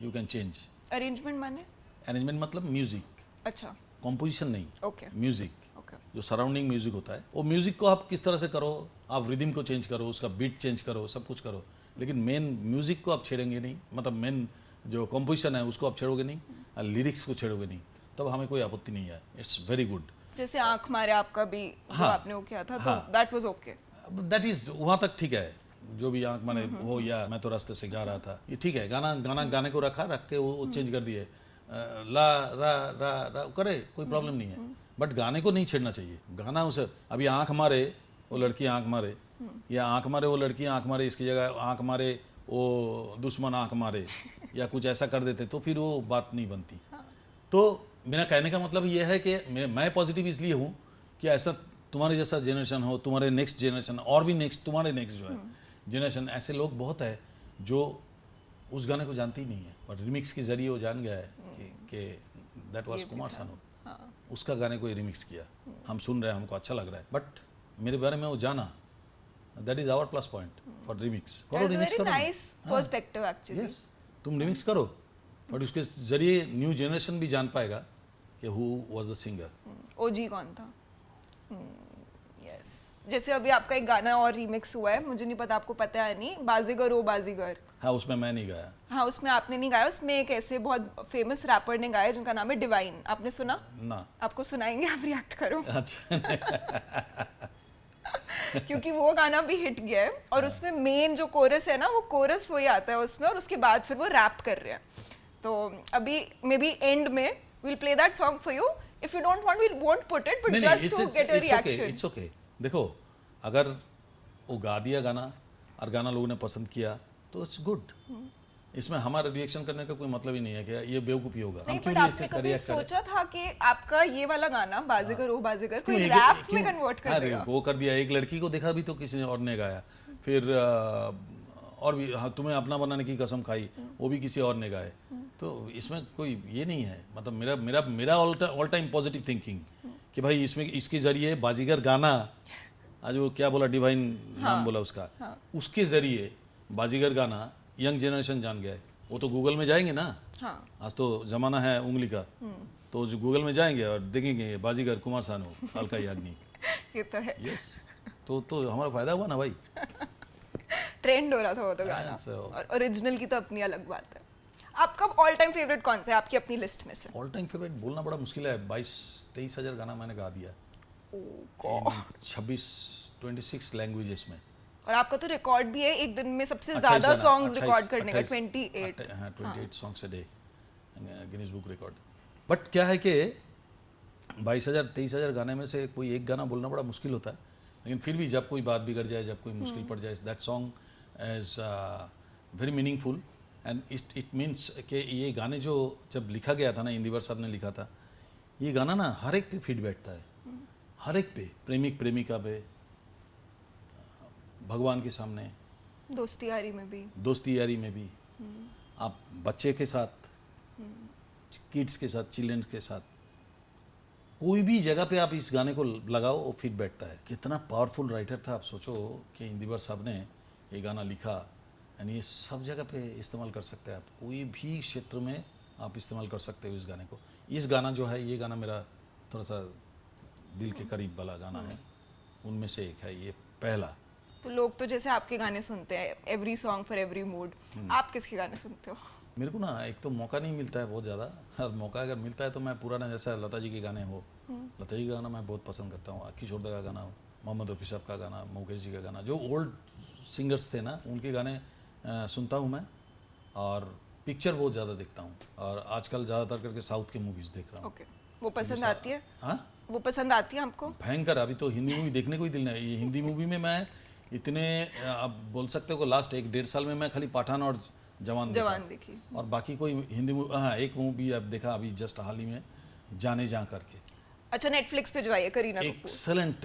you can change. Arrangement माने? अरेंजमेंट मतलब म्यूजिक, अच्छा, कंपोजिशन नहीं, ओके म्यूजिक, ओके। जो सराउंडिंग म्यूजिक होता है वो म्यूजिक को आप किस तरह से करो, आप रिदम को चेंज करो, उसका बीट चेंज करो, सब कुछ करो, लेकिन मेन म्यूजिक को आप छेड़ेंगे नहीं, मतलब मेन जो कंपोजिशन है उसको आप छेड़ोगे नहीं, लिरिक्स को छेड़ोगे नहीं, तब हमें कोई आपत्ति नहीं है, इट्स वेरी गुड। जैसे आंख मारे आपका भी जो हाँ, आपने वो किया था, तो हाँ। That was okay. That is वहाँ तक ठीक है, जो भी आंख माने हो या मैं तो रास्ते से गा रहा था, ये ठीक है। गाने को रख के वो चेंज कर दिए, ला रा रा रा करे, कोई प्रॉब्लम नहीं है, बट गाने को नहीं छेड़ना चाहिए। गाना उसे अभी आंख मारे वो लड़की आंख मारे, या आंख मारे वो लड़की आंख मारे, इसकी जगह आंख मारे वो दुश्मन आंख मारे, या कुछ ऐसा कर देते तो फिर वो बात नहीं बनती। तो मेरा कहने का मतलब ये है कि मैं पॉजिटिव इसलिए हूँ कि ऐसा तुम्हारे जैसा जनरेशन हो, तुम्हारे नेक्स्ट जनरेशन और भी नेक्स्ट, तुम्हारे नेक्स्ट जो है जनरेशन, ऐसे लोग बहुत है जो उस गाने को जानते ही नहीं है, और रिमिक्स के जरिए वो जान गया है कि दैट वाज कुमार सानू, उसका गाने को रिमिक्स किया, हम सुन रहे हैं, हमको अच्छा लग रहा है, बट मेरे बारे में वो जाना, that is our plus point for remix. करो, रिमिक्स करो, नाइस पर्सपेक्टिव एक्चुअली। यस, तुम रिमिक्स करो, बट उसके जरिए न्यू जनरेशन भी जान पाएगा कि who was the singer, OG कौन था। यस, जैसे अभी आपका एक गाना और रीमिक्स हुआ है, मुझे नहीं पता आपको पता है नहीं, बाजीगर ओ बाजीगर। हाँ, उसमें मैं नहीं गाया। हाँ, उसमें आपने नहीं गाया, उसमें एक ऐसे बहुत फेमस रैपर ने गाया जिनका नाम है डिवाइन, आपने सुना? ना। आपको सुनाएंगे, आप रिएक्ट करो। अच्छा। क्योंकि वो गाना भी हिट गया है, और उसमें मेन जो कोरस है ना, वो कोरस वही आता है उसमें, और उसके बाद फिर वो रैप कर रहे हैं। तो अभी मे बी एंड में we'll play that song for you. If you don't want, we won't put it, but just to get a reaction. It's okay. देखो, अगर वो गा दिया गाना और गाना लोगों ने पसंद किया तो इट्स गुड, इसमें हमारा रिएक्शन करने का कोई मतलब ही नहीं है कि ये बेवकूफ़ी होगा। नहीं, हम क्यों but आपने कभी रिएक्ट करें? सोचा था कि आपका ये वाला गाना बाजीगर ओ बाजीगर कोई रैप में कन्वर्ट कर देगा? वो कर दिया, एक लड़की को देखा भी तो किसी और ने गाया, फिर और भी, हाँ, तुम्हें अपना बनाने की कसम खाई, वो भी किसी और ने गाए, तो इसमें कोई ये नहीं है। मतलब मेरा ऑल टाइम पॉजिटिव थिंकिंग कि भाई इसमें इसके जरिए बाजीगर गाना, आज वो क्या बोला, डिवाइन नाम बोला उसका, उसके जरिए बाजीगर गाना यंग जनरेशन जान गया है। वो तो गूगल में जाएंगे ना, आज तो जमाना है उंगली का, तो जो गूगल में जाएंगे और देखेंगे बाजीगर कुमार सानू अलका याग्निक। ये तो है। यस, तो हमारा फायदा हुआ ना भाई। ट्रेंड हो रहा था वो तो गाना, और ओरिजिनल की तो अपनी अलग बात है। आपका ऑल टाइम फेवरेट कौन सा है आपकी अपनी लिस्ट में से? ऑल टाइम फेवरेट बोलना बड़ा मुश्किल है, 22-23 हज़ार गाना मैंने गा दिया 26 लैंग्वेजेस में। और आपका तो रिकॉर्ड भी है एक दिन में सबसे ज्यादा सॉन्ग्स रिकॉर्ड करने का, 28। हाँ, 28 songs a day, Guinness book record. But क्या है कि 22,000-23,000 गाने में से कोई एक गाना बोलना बड़ा मुश्किल होता है, लेकिन फिर भी जब कोई बात बिगड़ जाए, जब कोई मुश्किल पड़ जाए, that song is very meaningful and it means कि ये गाने जो जब लिखा गया था ना, इंदिवर साहब ने लिखा था, ये गाना ना हर एक पे फिट बैठता है, हर एक पे, प्रेमिक प्रेमिका पे, भगवान के सामने, दोस्ती यारी में भी, दोस्ती यारी में भी, आप बच्चे के साथ, किड्स के साथ, चिल्ड्रंस के साथ, कोई भी जगह पे आप इस गाने को लगाओ वो फिट बैठता है। कितना पावरफुल राइटर था, आप सोचो कि इंदिवर साहब ने ये गाना लिखा, यानी ये सब जगह पे इस्तेमाल कर सकते हैं आप, कोई भी क्षेत्र में आप इस्तेमाल कर सकते हो इस गाने को। इस गाना जो है, ये गाना मेरा थोड़ा सा दिल के करीब वाला गाना है, उनमें से एक है ये पहला। तो लोग तो जैसे आपके गाने सुनते हैं, every song for every mood, आप किसके गाने सुनते हो? मेरे को ना एक तो मौका नहीं मिलता है बहुत ज़्यादा, और मौका अगर मिलता है तो मैं पुराना, जैसा लता जी के गाने हो, लता जी का गाना मैं बहुत पसंद करता हूँ, किशोर दा का गाना हो, मोहम्मद रफ़ी साहब का गाना, मुकेश जी का गाना, जो ओल्ड सिंगर्स थे ना, उनके गाने सुनता हूँ मैं, और पिक्चर बहुत ज़्यादा देखता हूँ, और आजकल ज़्यादातर करके साउथ की मूवीज़ देख रहा हूँ। ओके, वो पसंद आती है? हाँ, वो पसंद आती है आपको? भयंकर। अभी तो हिंदी मूवी देखने को ही दिल नहीं, ये हिंदी मूवी में मैं इतने आप बोल सकते हो लास्ट 1-1.5 साल में मैं खाली पठान और जवान जवान देखी। और बाकी कोई हिंदी हाँ एक मूवी अब देखा अभी जस्ट हाल ही में, जाने जा करके। अच्छा, नेटफ्लिक्स पे जो आई है Kareena Kapoor. Excellent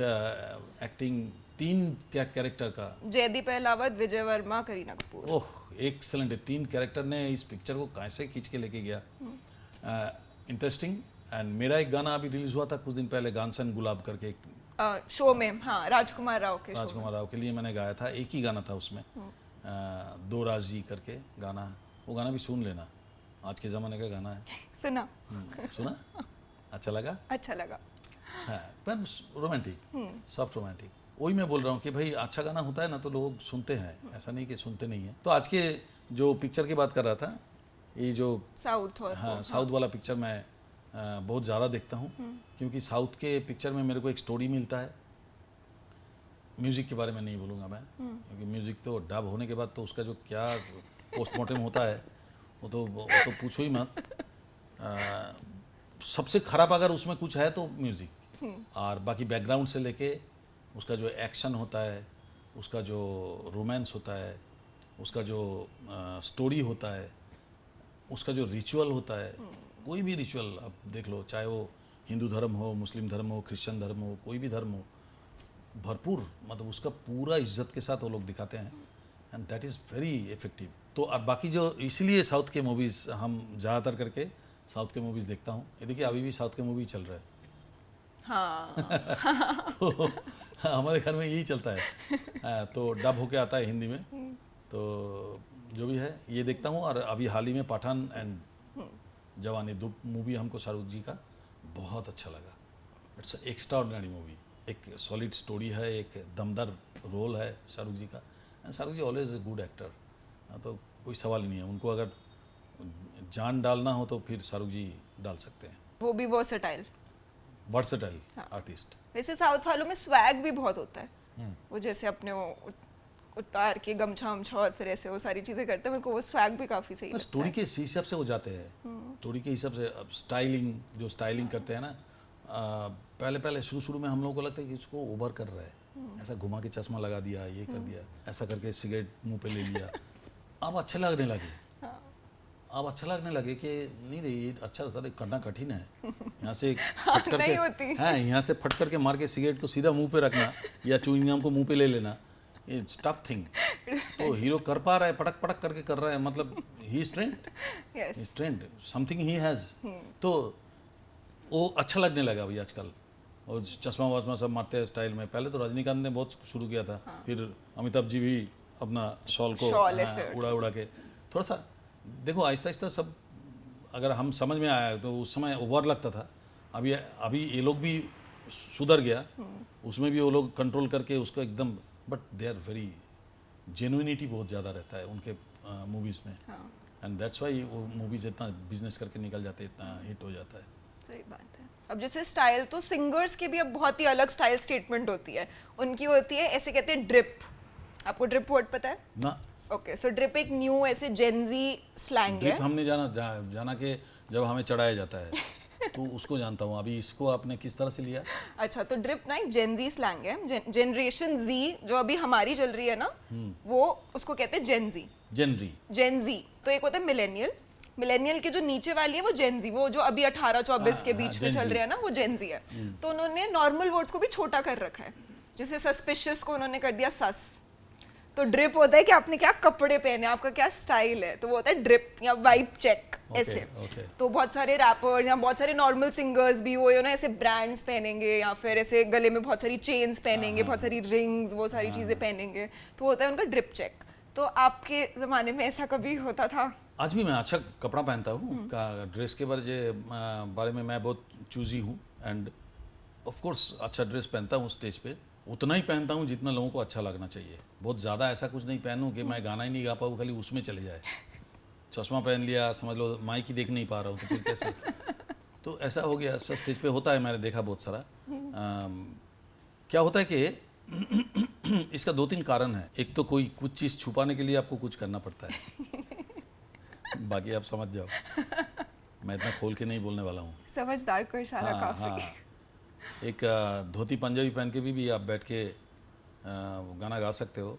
acting, 3 character का। जयदीप अहलावत, विजय वर्मा, करीना कपूर। ओह एक्सेलेंट है, 3 कैरेक्टर ने इस पिक्चर को कैसे खींच के लेके गया। इंटरेस्टिंग। एंड मेरा एक गाना अभी रिलीज हुआ था कुछ दिन पहले, गानसन गुलाब करके एक शो में, हाँ, राजकुमार राव के शो में। राजकुमार राव के लिए मैंने गाया था, एक ही गाना था उसमें, दो राजी करके गाना। वो गाना भी सुन लेना, आज के ज़माने का गाना है। सुना। सुना? अच्छा लगा? अच्छा लगा। हाँ, पर रोमांटिक, सॉफ्ट रोमांटिक। वही मैं बोल रहा हूँ कि भाई अच्छा गाना होता है ना तो लोग सुनते हैं, ऐसा नहीं कि सुनते नहीं है। तो आज के जो पिक्चर की बात कर रहा था, ये जो साउथ और हाँ साउथ वाला पिक्चर मैं बहुत ज़्यादा देखता हूँ, क्योंकि साउथ के पिक्चर में मेरे को एक स्टोरी मिलता है। म्यूज़िक के बारे में नहीं बोलूँगा मैं, क्योंकि म्यूज़िक तो डब होने के बाद तो उसका जो क्या पोस्टमार्टम होता है वो तो पूछो ही मत। सबसे ख़राब अगर उसमें कुछ है तो म्यूज़िक, और बाकी बैकग्राउंड से लेके उसका जो एक्शन होता है, उसका जो रोमांस होता है, उसका जो स्टोरी होता है, उसका जो रिचुअल होता है, कोई भी रिचुअल आप देख लो, चाहे वो हिंदू धर्म हो, मुस्लिम धर्म हो, क्रिश्चियन धर्म हो, कोई भी धर्म हो, भरपूर मतलब उसका पूरा इज्जत के साथ वो लोग दिखाते हैं, and that is very effective. तो और बाकी जो इसलिए साउथ के मूवीज़ हम ज़्यादातर करके साउथ के मूवीज़ देखता हूँ। ये देखिए अभी भी साउथ के मूवी चल रहा है। हाँ। तो हमारे घर में यही चलता है। तो डब होके आता है हिंदी में, तो जो भी है ये देखता हूँ। और अभी हाल ही में पठान एंड जवान, ये 2 मूवी हमको शाहरुख जी का बहुत अच्छा लगा। इट्स एक्स्ट्राऑर्डिनरी मूवी, एक सॉलिड स्टोरी है, एक दमदार रोल है शाहरुख जी का। And Shahrukh ji always a good actor, तो कोई सवाल ही नहीं है। उनको अगर जान डालना हो तो फिर शाहरुख जी डाल सकते हैं। वो भी वर्सेटाइल वर्सेटाइल आर्टिस्ट। वैसे साउथ वालों में स्वैग भी बहुत होता है। वो जैसे अपने वो उतार के गमछा वमछा और फिर ऐसे वो सारी चीजें करते हैं, मेरे को वो स्वैग भी काफी सही लगता है। स्टोरी के हिसाब से वो जाते हैं, स्टोरी के हिसाब से। स्टाइलिंग, जो स्टाइलिंग करते हैं ना, पहले शुरू में हम लोगों को लगता है कि इसको ओवर कर रहा है, ऐसा घुमा के चश्मा लगा दिया, ये कर दिया, ऐसा करके सिगरेट मुंह पे ले लिया। अब अच्छा लगने लगे, अब अच्छा लगने लगे कि नहीं रे ये अच्छा सर करना कठिन है। यहाँ से फट करके, हाँ यहाँ से फट करके मार के सिगरेट को सीधा मुंह पे रखना या च्युइंगम को मुंह पे ले लेना, इट्स टफ थिंग। तो हीरो कर पा रहा है, पटक पटक करके कर रहा है, मतलब he is trend, something he has. तो वो अच्छा लगने लगा भाई आजकल। और चश्मा वश्मा सब मारते हैं स्टाइल में। पहले तो रजनीकांत ने बहुत शुरू किया था, फिर अमिताभ जी भी अपना शॉल को उड़ा उड़ा के थोड़ा सा देखो आहिस्ता आहिस्ता सब अगर हम समझ में आया तो उस समय ओवर लगता था। अभी ये लोग भी सुधर गया, उसमें भी वो लोग कंट्रोल करके उसको एकदम, but they are very genuinity बहुत ज़्यादा रहता है उनके मूवीज़ में, एंड दैट्स वाई वो मूवीज़ इतना बिजनेस करके निकल जाते, इतना हिट हो जाता है। सही बात है। अब जैसे स्टाइल तो सिंगर्स के भी अब बहुत ही अलग स्टाइल स्टेटमेंट होती है। उनकी होती है, ऐसे कहते हैं ड्रिप। आपको ड्रिप वर्ड पता है ना? ओके, सो ड्रिप एक न्यू ऐसे जेनजी स्लैंग है। ड्रिप हमने जाना कि जब हमें चढ़ाया जाता है तो उसको जानता हूँ। अभी इसको आपने किस तरह से लिया? अच्छा, तो ड्रिप ना एक जेनजी स्लैंग है। जनरेशन जी जो अभी हमारी चल रही है ना, वो उसको कहते हैं जेनजी। जेनजी तो एक होता है मिलेनियल के जो नीचे वाली है वो जेनजी, वो जो अभी 18-24 के बीच में चल रहे हैं ना, वो जेनजी है। तो उन्होंने नॉर्मल वर्ड्स को भी छोटा कर रखा है। जैसे सस्पिशियस को उन्होंने कर दिया सस। तो ड्रिप होता है कि आपने क्या कपड़े पहने, आपका क्या स्टाइल है, तो वो होता है ड्रिप या वाइब चेक ऐसे। तो बहुत सारे रैपर्स या बहुत सारे नॉर्मल सिंगर्स भी वो ना ऐसे ब्रांड्स पहनेंगे या फिर ऐसे गले में बहुत सारी चेन्स पहनेंगे, बहुत सारी रिंग्स, वो सारी चीजें पहनेंगे, तो होता है उनका ड्रिप चेक। तो आपके ज़माने में ऐसा कभी होता था? आज भी मैं अच्छा कपड़ा पहनता हूँ। ड्रेस के बारे में मैं बहुत चूजी हूँ, एंड ऑफ कोर्स अच्छा ड्रेस पहनता हूँ स्टेज पे। उतना ही पहनता हूँ जितना लोगों को अच्छा लगना चाहिए। बहुत ज़्यादा ऐसा कुछ नहीं पहनूँ कि मैं गाना ही नहीं गा पाऊँ, खाली उसमें चले जाए। चश्मा पहन लिया, समझ लो माइक ही देख नहीं पा रहा हूँ, तो फिर कैसे? तो ऐसा हो गया। सब स्टेज पे होता है, मैंने देखा बहुत सारा। क्या होता है कि इसका 2-3 कारण है। एक तो कोई कुछ चीज़ छुपाने के लिए आपको कुछ करना पड़ता है, बाकी आप समझ जाओ। मैं इतना खोल के नहीं बोलने वाला हूँ। समझदार को इशारा काफी। एक धोती पंजाबी पहन के भी आप बैठ के गाना गा सकते हो,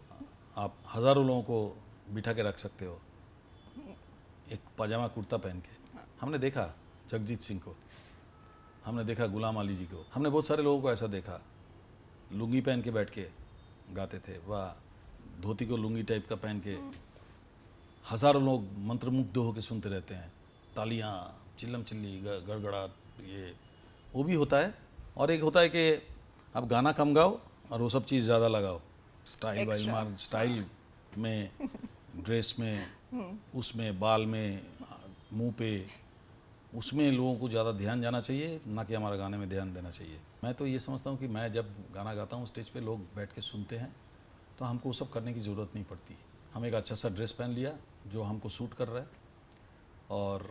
आप हज़ारों लोगों को बिठा के रख सकते हो एक पजामा कुर्ता पहन के। हमने देखा जगजीत सिंह को, हमने देखा गुलाम अली जी को, हमने बहुत सारे लोगों को ऐसा देखा लुंगी पहन के बैठ के गाते थे, वाह धोती को लुंगी टाइप का पहन के हज़ारों लोग मंत्रमुग्ध होकर सुनते रहते हैं, तालियां चिल्लम चिल्ली गड़गड़ाहट, ये वो भी होता है। और एक होता है कि आप गाना कम गाओ और वो सब चीज़ ज़्यादा लगाओ, स्टाइल वाइल मार, स्टाइल में, ड्रेस में, उसमें बाल में, मुंह पे, उसमें लोगों को ज़्यादा ध्यान जाना चाहिए, ना कि हमारा गाने में ध्यान देना चाहिए। मैं तो ये समझता हूँ कि मैं जब गाना गाता हूँ स्टेज पे लोग बैठ के सुनते हैं तो हमको वो सब करने की ज़रूरत नहीं पड़ती। हम एक अच्छा सा ड्रेस पहन लिया जो हमको सूट कर रहा है और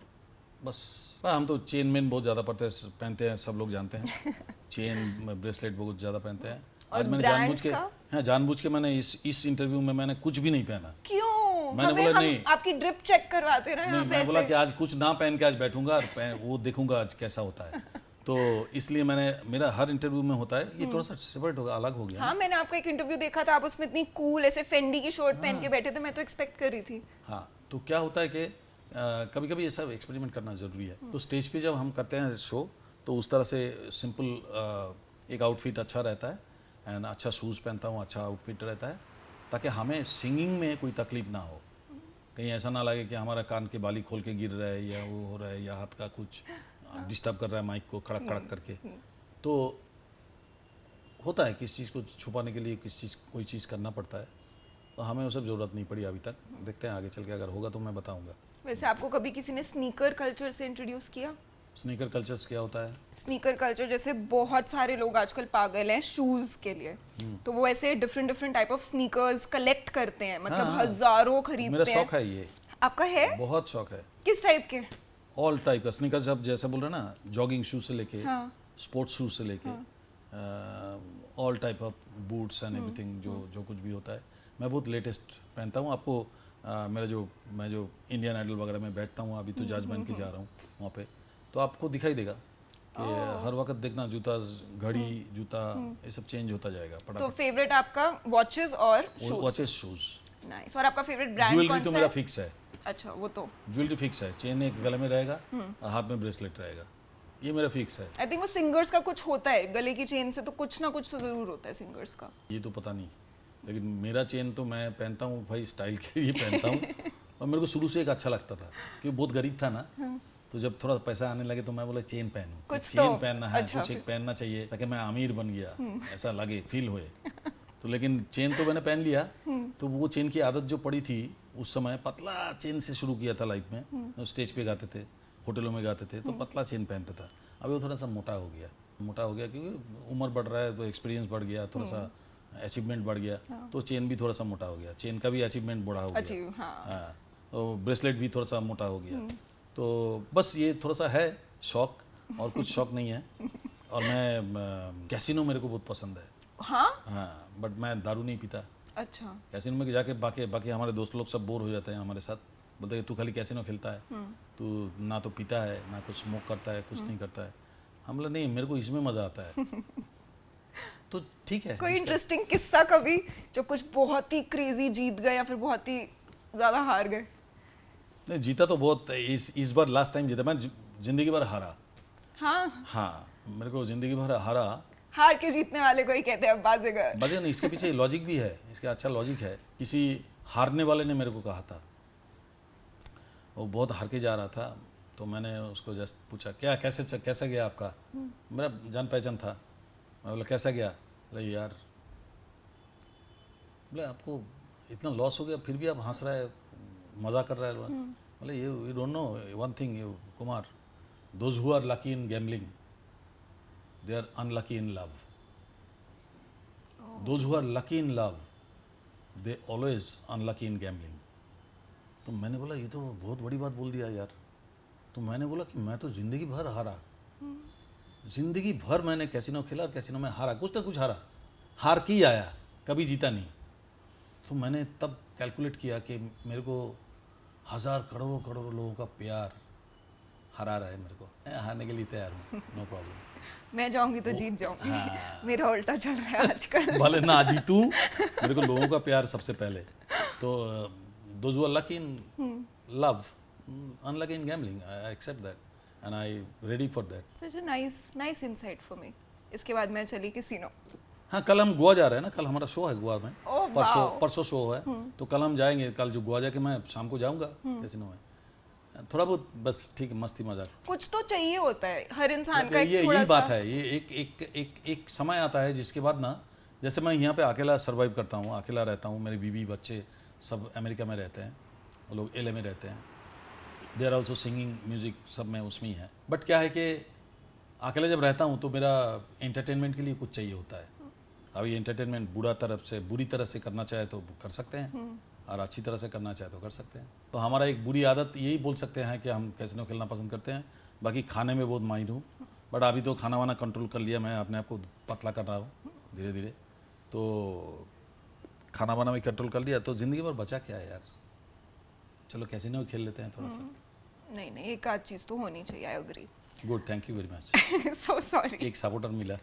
बस। पर हम तो चेन मेन बहुत ज़्यादा पहनते हैं, सब लोग जानते हैं चेन ब्रेसलेट बहुत ज़्यादा पहनते हैं। आज मैंने जानबूझ के मैंने इस इंटरव्यू में मैंने कुछ भी नहीं पहना। क्यों? मैंने बोला नहीं, आपकी ड्रिप चेक करवाते रहे। नहीं, मैं बोला कि आज कुछ ना पहन के आज बैठूंगा और वो देखूंगा आज कैसा होता है। तो इसलिए मेरा हर इंटरव्यू में होता है, ये थोड़ा सा सेपरेट होगा, अलग हो गया। हाँ, मैंने आपका एक इंटरव्यू देखा था, आप उसमें इतनी कूल ऐसे फेंडी की शर्ट पहन के बैठे थे, मैं तो एक्सपेक्ट कर रही थी। हाँ, तो क्या होता है कि कभी कभी ये सब एक्सपेरिमेंट करना ज़रूरी है। तो स्टेज पे जब हम करते हैं शो तो उस तरह से सिंपल एक आउटफिट अच्छा रहता है एंड अच्छा शूज़ पहनता हूँ, अच्छा आउटफिट रहता है ताकि हमें सिंगिंग में कोई तकलीफ ना हो, कहीं ऐसा ना लगे कि हमारा कान के बाली खोल के गिर रहा है या वो हो रहा है या हाथ का कुछ डिस्टर्ब कर रहा है माइक को खड़क खड़क करके। तो होता है किसी चीज़ को छुपाने के लिए कोई चीज़ करना पड़ता है, तो हमें वो सब ज़रूरत नहीं पड़ी अभी तक। देखते हैं आगे चल के अगर होगा तो मैं बताऊंगा। वैसे आपको कभी किसी ने स्नीकर कल्चर से इंट्रोड्यूस किया? स्नीकर कल्चर्स क्या होता है? स्नीकर कल्चर जैसे बहुत सारे लोग आजकल पागल हैं शूज के लिए, तो वो ऐसे different type of sneakers collect करते हैं, मतलब हाँ, हजारों खरीदते हैं। मेरा शौक है ये। आपका है? बहुत शौक है। किस टाइप के? ऑल टाइप का स्नीकर्स, आप जैसे बोल रहे हैं ना, जॉगिंग शूज से लेके स्पोर्ट्स शूज से लेके all type of boots and everything, जो कुछ भी होता है मैं बहुत लेटेस्ट पहनता हूँ। आपको मैं जो इंडियन आइडल वगैरह में बैठता हूँ, अभी तो जज बन के जा रहा हूँ वहाँ पे, तो आपको दिखाई देगा कि हर वक्त देखना जूता, घड़ी, जूता ये सब चेंज होता जाएगा। तो फेवरेट आपका वॉचेस और शूज? Watches, shoes. नाइस। और आपका फेवरेट ब्रांड कौन सा है? ज्वेलरी तो मेरा फिक्स है। अच्छा, वो तो ज्वेलरी फिक्स है, चेन एक गले में रहेगा और हाथ में ब्रेसलेट रहेगा, ये मेरा फिक्स है। आई थिंक वो सिंगर्स का कुछ होता है, गले की चेन से तो कुछ ना कुछ तो जरूर होता है सिंगर्स का। ये तो पता नहीं, लेकिन मेरा चेन तो मैं पहनता हूँ भाई, स्टाइल के लिए पहनता हूँ। और मेरे को शुरू से एक अच्छा लगता था क्योंकि बहुत गरीब था ना, तो जब थोड़ा पैसा आने लगे तो मैं बोला चेन पहनूं, कुछ चेन तो पहनना है, अच्छा, कुछ एक पहनना चाहिए ताकि मैं अमीर बन गया, ऐसा लगे, फील होए। तो लेकिन चेन तो मैंने पहन लिया, तो वो चेन की आदत जो पड़ी थी उस समय, पतला चेन से शुरू किया था लाइफ में। स्टेज पे गाते थे, होटलों में गाते थे, तो पतला चेन पहनता था। अभी वो थोड़ा सा मोटा हो गया क्योंकि उम्र बढ़ रहा है, तो एक्सपीरियंस बढ़ गया, थोड़ा सा अचीवमेंट बढ़ गया, तो चेन भी थोड़ा सा मोटा हो गया, चेन का भी अचीवमेंट बड़ा हो गया। हाँ, तो ब्रेसलेट भी थोड़ा सा मोटा हो गया। तो बस ये थोड़ा सा है शौक, और कुछ शौक नहीं है। और मैं कैसीनो मेरे को बहुत पसंद है। हाँ, बट मैं दारू नहीं पीता। अच्छा। कैसीनो में जाके बाकी हमारे दोस्त लोग सब बोर हो जाते हैं हमारे साथ, बोलते हैं तू खाली कैसीनो खेलता है, तू ना तो पीता है ना कुछ स्मोक करता है, कुछ नहीं करता है। हम बोले नहीं, मेरे को इसमें मज़ा आता है। तो ठीक है। कोई इंटरेस्टिंग किस्सा कभी जो कुछ बहुत ही क्रेजी जीत गए या फिर बहुत ही ज़्यादा हार गए? नहीं, जीता तो बहुत, इस बार लास्ट टाइम जीता मैं, जिंदगी भर हारा। हाँ, मेरे को जिंदगी भर हारा। हार के जीतने वाले को ही कहते हैं बाजीगर। बाजीगर नहीं, इसके पीछे लॉजिक भी है, इसका अच्छा लॉजिक है। किसी हारने वाले ने मेरे को कहा था, वो बहुत हार के जा रहा था, तो मैंने उसको जस्ट पूछा क्या कैसा गया आपका? मेरा जान पहचान था। मैं बोला कैसा गया? बोले यार, बोले आपको इतना लॉस हो गया फिर भी आप हंस रहा है, मज़ा कर रहा है। बोले you don't know one thing you Kumar, those who are lucky in gambling they are unlucky in love, those who are lucky in love they always unlucky in gambling. तो मैंने बोला ये तो बहुत बड़ी बात बोल दिया यार। तो मैंने बोला कि मैं तो ज़िंदगी भर हारा, ज़िंदगी भर मैंने कैसीनो खेला और कैसीनो में हारा, कुछ ना कुछ हार के ही आया, कभी जीता नहीं। तो मैंने तब कैलकुलेट किया कि मेरे को हज़ार करोड़ों लोगों का प्यार, हरा रहा है मेरे को, मैं हारने के लिए तैयार हूँ, नो प्रॉब्लम। मैं जाऊंगी तो जीत जाऊंगी। हाँ। मेरा उल्टा चल रहा है आजकल। भले ना जीतूं, मेरे को लोगों का प्यार सबसे पहले। तो those who are lucky in love, unlucky in gambling, I accept that and I ready for that. Such a nice insight for me. इसके बाद मैं चली कैसीनो। हाँ, कल हम गोवा जा रहे हैं ना, कल हमारा शो है गोवा में। Oh, परसों शो है, तो कल हम जाएंगे। कल जो गोवा जाके मैं शाम को जाऊंगा कैसीनो में, थोड़ा बहुत बस, ठीक है, मस्ती मजाक। कुछ तो चाहिए होता है हर इंसान का, ये एक थोड़ा यही सा। बात है, ये एक समय आता है जिसके बाद ना, जैसे मैं यहाँ पे अकेला सर्वाइव करता हूँ, अकेला रहता हूँ, मेरी बीवी बच्चे सब अमेरिका में रहते हैं, वो लोग LA में रहते हैं, they are also singing music, सब में उसमें ही है। बट क्या है कि अकेले जब रहता हूँ तो मेरा एंटरटेनमेंट के लिए कुछ चाहिए होता है। अभी एंटरटेनमेंट बुरी तरह से करना चाहे तो कर सकते हैं, और अच्छी तरह से करना चाहे तो कर सकते हैं। तो हमारा एक बुरी आदत यही बोल सकते हैं कि हम कैसीनो खेलना पसंद करते हैं। बाकी खाने में बहुत माहिर हूँ, बट अभी तो खाना वाना कंट्रोल कर लिया, मैं अपने आप को पतला कर रहा हूँ धीरे धीरे। तो खाना वाना भी कंट्रोल कर लिया, तो ज़िंदगी भर बचा क्या है यार, चलो कैसीनो खेल लेते हैं थोड़ा सा। नहीं, एक आध चीज तो होनी चाहिए। I agree. Good, thank you very much. So sorry. एक सपोर्टर मिला।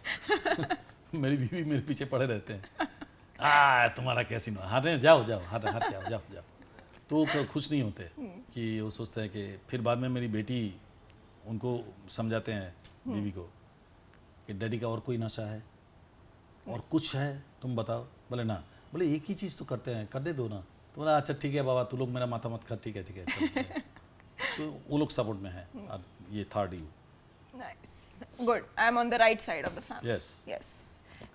मेरी बीवी मेरे पीछे पड़े रहते हैं, तुम्हारा कैसीनो हारने, जाओ हार के आओ, जाओ। तो खुश नहीं होते कि वो सोचते हैं कि फिर बाद में मेरी बेटी उनको समझाते हैं बीवी को कि डैडी का और कोई नशा है और कुछ है, तुम बताओ। बोले ना, बोले एक ही चीज़ तो करते हैं, करने दो ना। तो बोला अच्छा ठीक है बाबा, तू लोग मेरा माथा मत खा, ठीक है चलो। तो वो लोग सपोर्ट में है, और ये third you. Nice, good. I am on the right side of the family. Yes.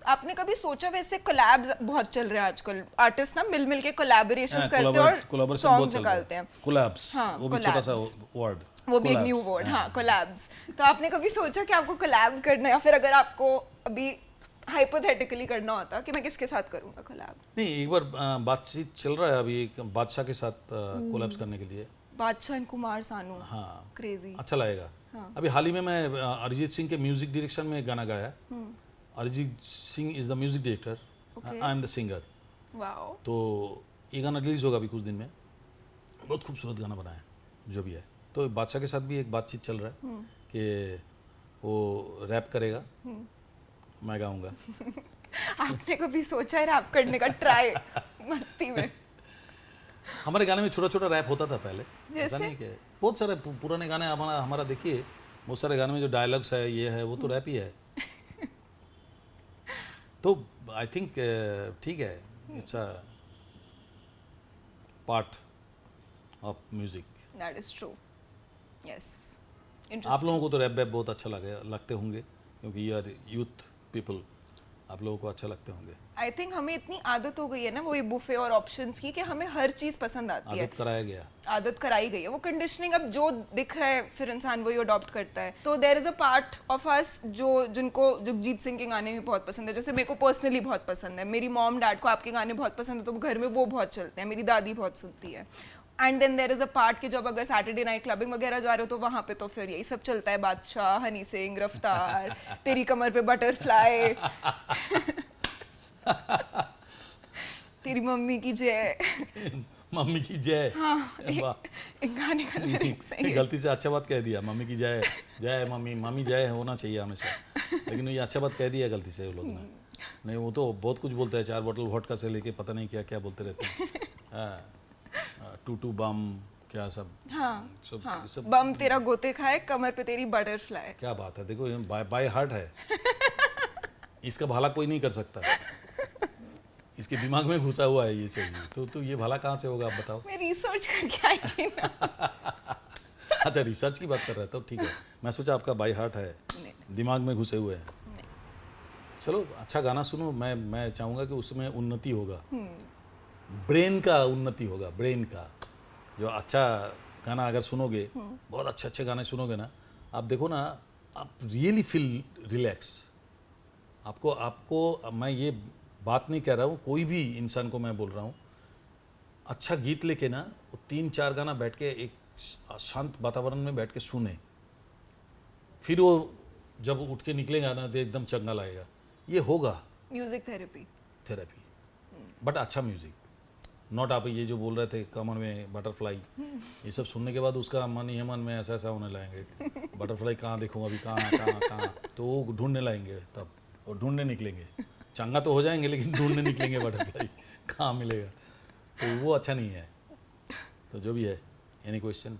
आपने कभी सोचा, वैसे कोलैब्स बहुत चल रहे हैं आजकल, आर्टिस्ट ना मिल के कोलैबोरेशंस करते हैं और सॉन्ग्स निकालते हैं। कोलैब्स, हाँ, वो भी छोटा सा collabs। वर्ड, वो भी एक न्यू वर्ड। हाँ, कोलैब्स। तो आपने कभी सोचा कि आपको कोलैब करना है, या फिर अगर आपको अभी हाइपोथेटिकली करना होता कि मैं किसके साथ करूंगा कोलैब? नहीं, एक बार बातचीत चल रहा है अभी एक बादशाह के साथ कोलैब्स करने के लिए। बादशाह एंड कुमार सानू। हाँ, क्रेजी। अच्छा लगेगा। अभी हाल ही में मैं अरिजीत सिंह के म्यूजिक डायरेक्शन में एक गाना गाया। Arijit Singh is the music director, I am the singer. Wow. तो ये गाना रिलीज होगा अभी कुछ दिन में। बहुत खूबसूरत गाना बना है जो भी है। तो बादशाह के साथ भी एक बातचीत चल रहा है कि वो रैप करेगा, मैं गाऊंगा। आपने कभी सोचा है रैप करने का ट्राई मस्ती में? हमारे गाने में छोटा छोटा रैप होता था पहले, जैसे? ऐसा नहीं कि बहुत सारे पुराने गाने हमारा देखिए, बहुत सारे गाने में जो डायलॉग्स है, ये है, वो तो रैप ही है। तो आई थिंक ठीक है, it's a part of music. That is true. Yes. आप लोगों को तो रैप बहुत अच्छा लगते होंगे, क्योंकि यू आर यूथ पीपल, आप लोगों को अच्छा लगते होंगे। आई थिंक हमें इतनी आदत हो गई है ना वो ये बुफे और ऑप्शंस की, कि हमें हर चीज पसंद आती है। आदत कराया गया, आदत कराई गई है, वो कंडीशनिंग। अब जो दिख रहा है फिर इंसान वही अडॉप्ट करता है। तो there is a part of us जिनको जगजीत सिंह के गाने भी बहुत पसंद है। जैसे मेरे को पर्सनली बहुत पसंद है, मेरी मॉम डैड को आपके गाने बहुत पसंद है, तो घर में वो बहुत चलते हैं, मेरी दादी बहुत सुनती है। And then there is a part कि जब अगर सैटरडे नाइट क्लबिंग वगैरह जा रहे हो तो वहाँ पे तो फिर यही सब चलता है, बादशाह, हनी सिंह, रफ्तार, तेरी कमर पे बटरफ्लाई, तेरी मम्मी की जय। मम्मी की जय। हाँ, एक गाने का lyrics है ये। गलती से अच्छा बात कह दिया, मम्मी की जय, जय मम्मी जय होना चाहिए हमेशा, लेकिन ये अच्छा बात कह दिया गलती से वो लोग ने। नहीं, वो तो बहुत कुछ बोलते हैं, 4 बोतल वोडका से लेके पता नहीं क्या क्या बोलते रहते हैं। हाँ, टू बम, क्या सब। हाँ, सब सब बम तेरा गोते खाए, कमर पे तेरी बटरफ्लाई। क्या बात है, देखो ये बाय हार्ट है। इसका भला कोई नहीं कर सकता, इसके दिमाग में घुसा हुआ है ये चाहिए। तो ये भला कहाँ से होगा, आप बताओ। मैं रिसर्च करके आई थी ना। अच्छा, रिसर्च की बात कर रहे थे, तो ठीक है, मैं सोचा आपका बाय हार्ट है, दिमाग में घुसे हुए हैं। चलो, अच्छा गाना सुनो, मैं चाहूँगा कि उसमें उन्नति होगा, ब्रेन का उन्नति होगा, ब्रेन का। जो अच्छा गाना अगर सुनोगे, बहुत अच्छे गाने सुनोगे ना, आप देखो ना, आप रियली फील रिलैक्स। आपको मैं ये बात नहीं कह रहा हूँ, कोई भी इंसान को मैं बोल रहा हूँ, अच्छा गीत लेके ना वो 3-4 गाना बैठ के एक शांत वातावरण में बैठ के सुने, फिर वो जब उठ के निकलेगा ना तो एकदम चंगा लगेगा। ये होगा म्यूजिक थेरेपी। बट अच्छा म्यूजिक, नॉट आप ये जो बोल रहे थे कमर में बटरफ्लाई, ये सब सुनने के बाद उसका मन ही मन में ऐसा होने लगेंगे बटरफ्लाई कहाँ देखूँ अभी, कहाँ तो वो ढूंढने लाएंगे तब, और ढूंढने निकलेंगे, चंगा तो हो जाएंगे लेकिन ढूंढने निकलेंगे बटरफ्लाई कहाँ मिलेगा, तो वो अच्छा नहीं है। तो जो भी है, एनी क्वेश्चन?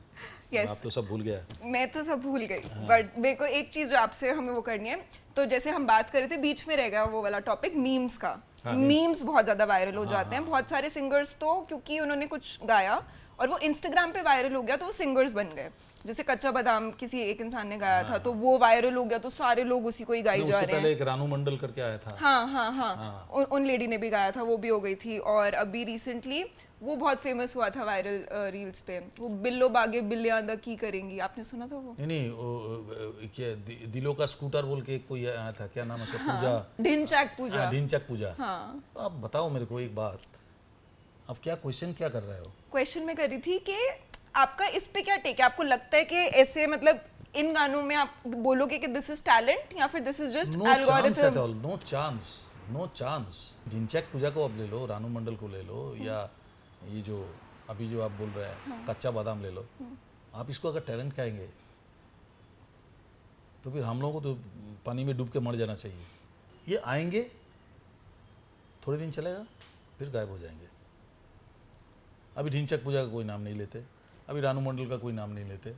Yes. आप तो सब भूल गया। मैं तो सब भूल गई, बट मेरे को एक चीज जो आपसे हमें वो करनी है, तो जैसे हम बात कर रहे थे बीच में रह गया वो वाला टॉपिक मीम्स का। मीम्स बहुत ज्यादा वायरल हो जाते हैं, बहुत सारे सिंगर्स तो क्योंकि उन्होंने कुछ गाया और वो इंस्टाग्राम पे वायरल हो गया तो वो सिंगर्स बन गए। जैसे कच्चा बादाम किसी एक इंसान ने गाया था तो वो वायरल हो गया तो सारे लोग उसी को ही गाई जा रहे हैं। पहले एक रानू मंडल करके आया था। हाँ। उन लेडी ने भी गाया था, वो भी हो गई थी। और अभी रिसेंटली वो बहुत फेमस हुआ था वायरल रील्स पे, वो बिल्लो बागे बिल्लियां दा की करेंगी, आपने सुना था वो? नहीं वो क्या दिलों का स्कूटर बोल के कोई आया था, क्या नाम है उसका? पूजा, ढिंचैक पूजा। ढिंचैक पूजा। हाँ। तो आप बताओ मेरे को एक बात, अब क्या क्वेश्चन क्या कर रहे हो? क्वेश्चन में कर रही थी कि आपका इस पे क्या टेक है, आपको लगता है कि ऐसे मतलब इन गानों में आप बोलोगे कि दिस इज टैलेंट या फिर this is just algorithm? No chance. Dhinchak Pooja को अब ले लो, रानू मंडल को ले लो, या ये जो अभी जो आप बोल रहे हैं कच्चा बादाम ले लो, आप इसको अगर टैलेंट कहेंगे तो फिर हम लोगों को तो पानी में डूब के मर जाना चाहिए। ये आएंगे, थोड़े दिन चलेगा, फिर गायब हो जाएंगे। अभी ढिंचैक पूजा का कोई नाम नहीं लेते, अभी रानू मंडल का कोई नाम नहीं लेते,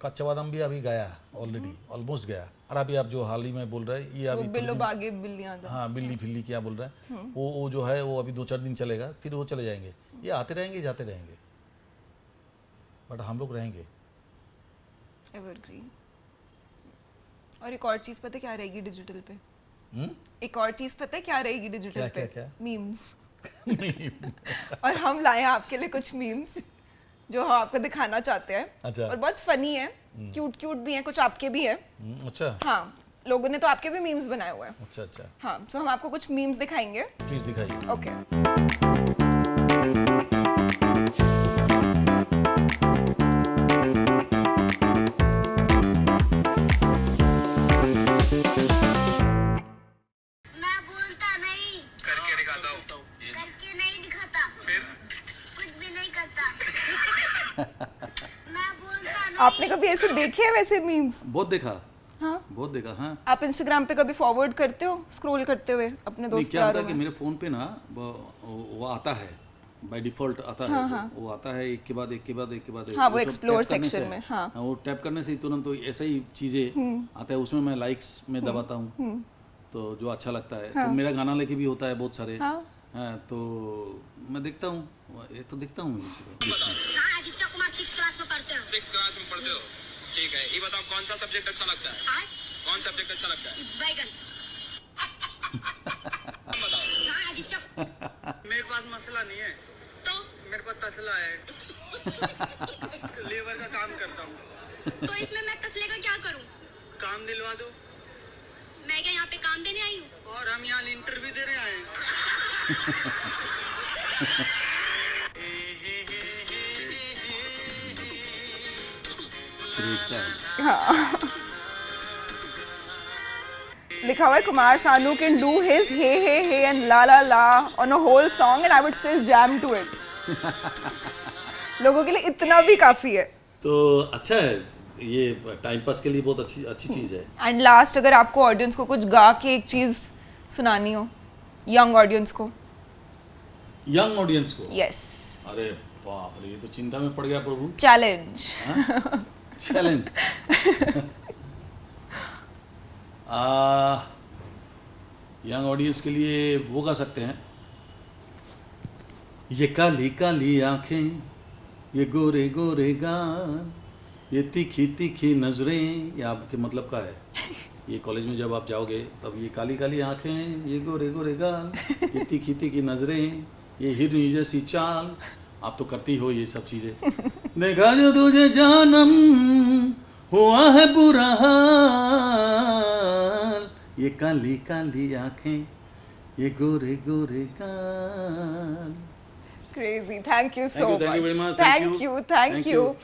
कच्चा बादाम भी अभी गया ऑलरेडी, ऑलमोस्ट गया। और अभी आप जो हाल ही में बोल रहे हैं ये अभी बिल्लो बागे बिल्लियां दा। हाँ, बिल्ली फिल्ली क्या बोल रहे हैं, वो जो है वो अभी 2-4 दिन चलेगा, फिर वो चले जाएंगे। ये आते रहेंगे जाते रहेंगे, बट हम लोग रहेंगे एवरग्रीन। और एक और चीज पता क्या रहेगी डिजिटल पे? एक और चीज पता है क्या रहेगी डिजिटल पे? क्या? मीम्स। और हम लाए हैं आपके लिए कुछ मीम्स जो हम आपको दिखाना चाहते हैं। अच्छा। और बहुत फनी है, क्यूट भी हैं, कुछ आपके भी हैं। अच्छा। हाँ, लोगों ने तो आपके भी मीम्स बनाए हुए हैं। अच्छा। हाँ, सो हम आपको कुछ मीम्स दिखाएंगे। प्लीज दिखाइए। ओके। आपने कभी ऐसे देखे हैं वैसे मीम्स? बहुत देखा। हाँ? बहुत देखा। हाँ। आप इंस्टाग्राम पे कभी फॉरवर्ड करते हो स्क्रॉल करते हुए अपने दोस्त क्या होता है कि मेरे फोन पे ना वो आता है बाय डिफॉल्ट आता है। वो आता है एक के बाद एक। हाँ, वो एक्सप्लोर सेक्शन में। हाँ, वो टैप करने से ही तुरंत तो ऐसा ही चीजें आता है, उसमें मैं लाइक्स में दबाता हूँ तो जो अच्छा लगता है। तो मेरा गाना लेके भी होता है बहुत सारे। हाँ, तो मैं देखता हूँ, ये तो देखता हूँ। आदित्य कुमार 6th क्लास में पढ़ते हो? ठीक है, ये बताओ कौन सा सब्जेक्ट अच्छा लगता है? कौन सब्जेक्ट अच्छा लगता है? बैगन। बताओ। आदित्य। मेरे पास मसला नहीं है, तो मेरे पास तसला है। लेबर का काम करता हूँ। तो इसमें मैं तसले का क्या करूं? काम दिलवा दो। मैं क्या यहाँ पे काम देने आई हूँ? और हम यहाँ इंटरव्यू दे रहे हैं। लिखा हुआ है Kumar Sanu can do his hey and la on a whole song and I would say jam to it. लोगों के लिए इतना भी काफी है। तो अच्छा है, ये टाइम पास के लिए बहुत अच्छी चीज है। एंड लास्ट, अगर आपको ऑडियंस को कुछ गा के एक चीज सुनानी हो, यंग ऑडियंस को। यंग ऑडियंस को? यस। अरे बाप रे, ये तो चिंता में पड़ गया प्रभु। चैलेंज। चैलेंज। यंग ऑडियंस के लिए वो गा सकते हैं, ये काली काली आंखें, ये गोरे गोरे गाल, ये तीखी तीखी नजरें। ये आपके मतलब का है। ये कॉलेज में जब आप जाओगे तब ये काली काली आंखें, ये गोरे गोरे गाल, ये तीखी तीखी नजरें, ये हिरनी जैसी चाल। आप तो करती हो ये सब चीजें। देखा जो तुझे जानम हुआ है बुरा हाल, ये काली काली आंखें, ये गोरे गोरे गाल। Crazy. Thank you so Thank you very much. much. Thank you.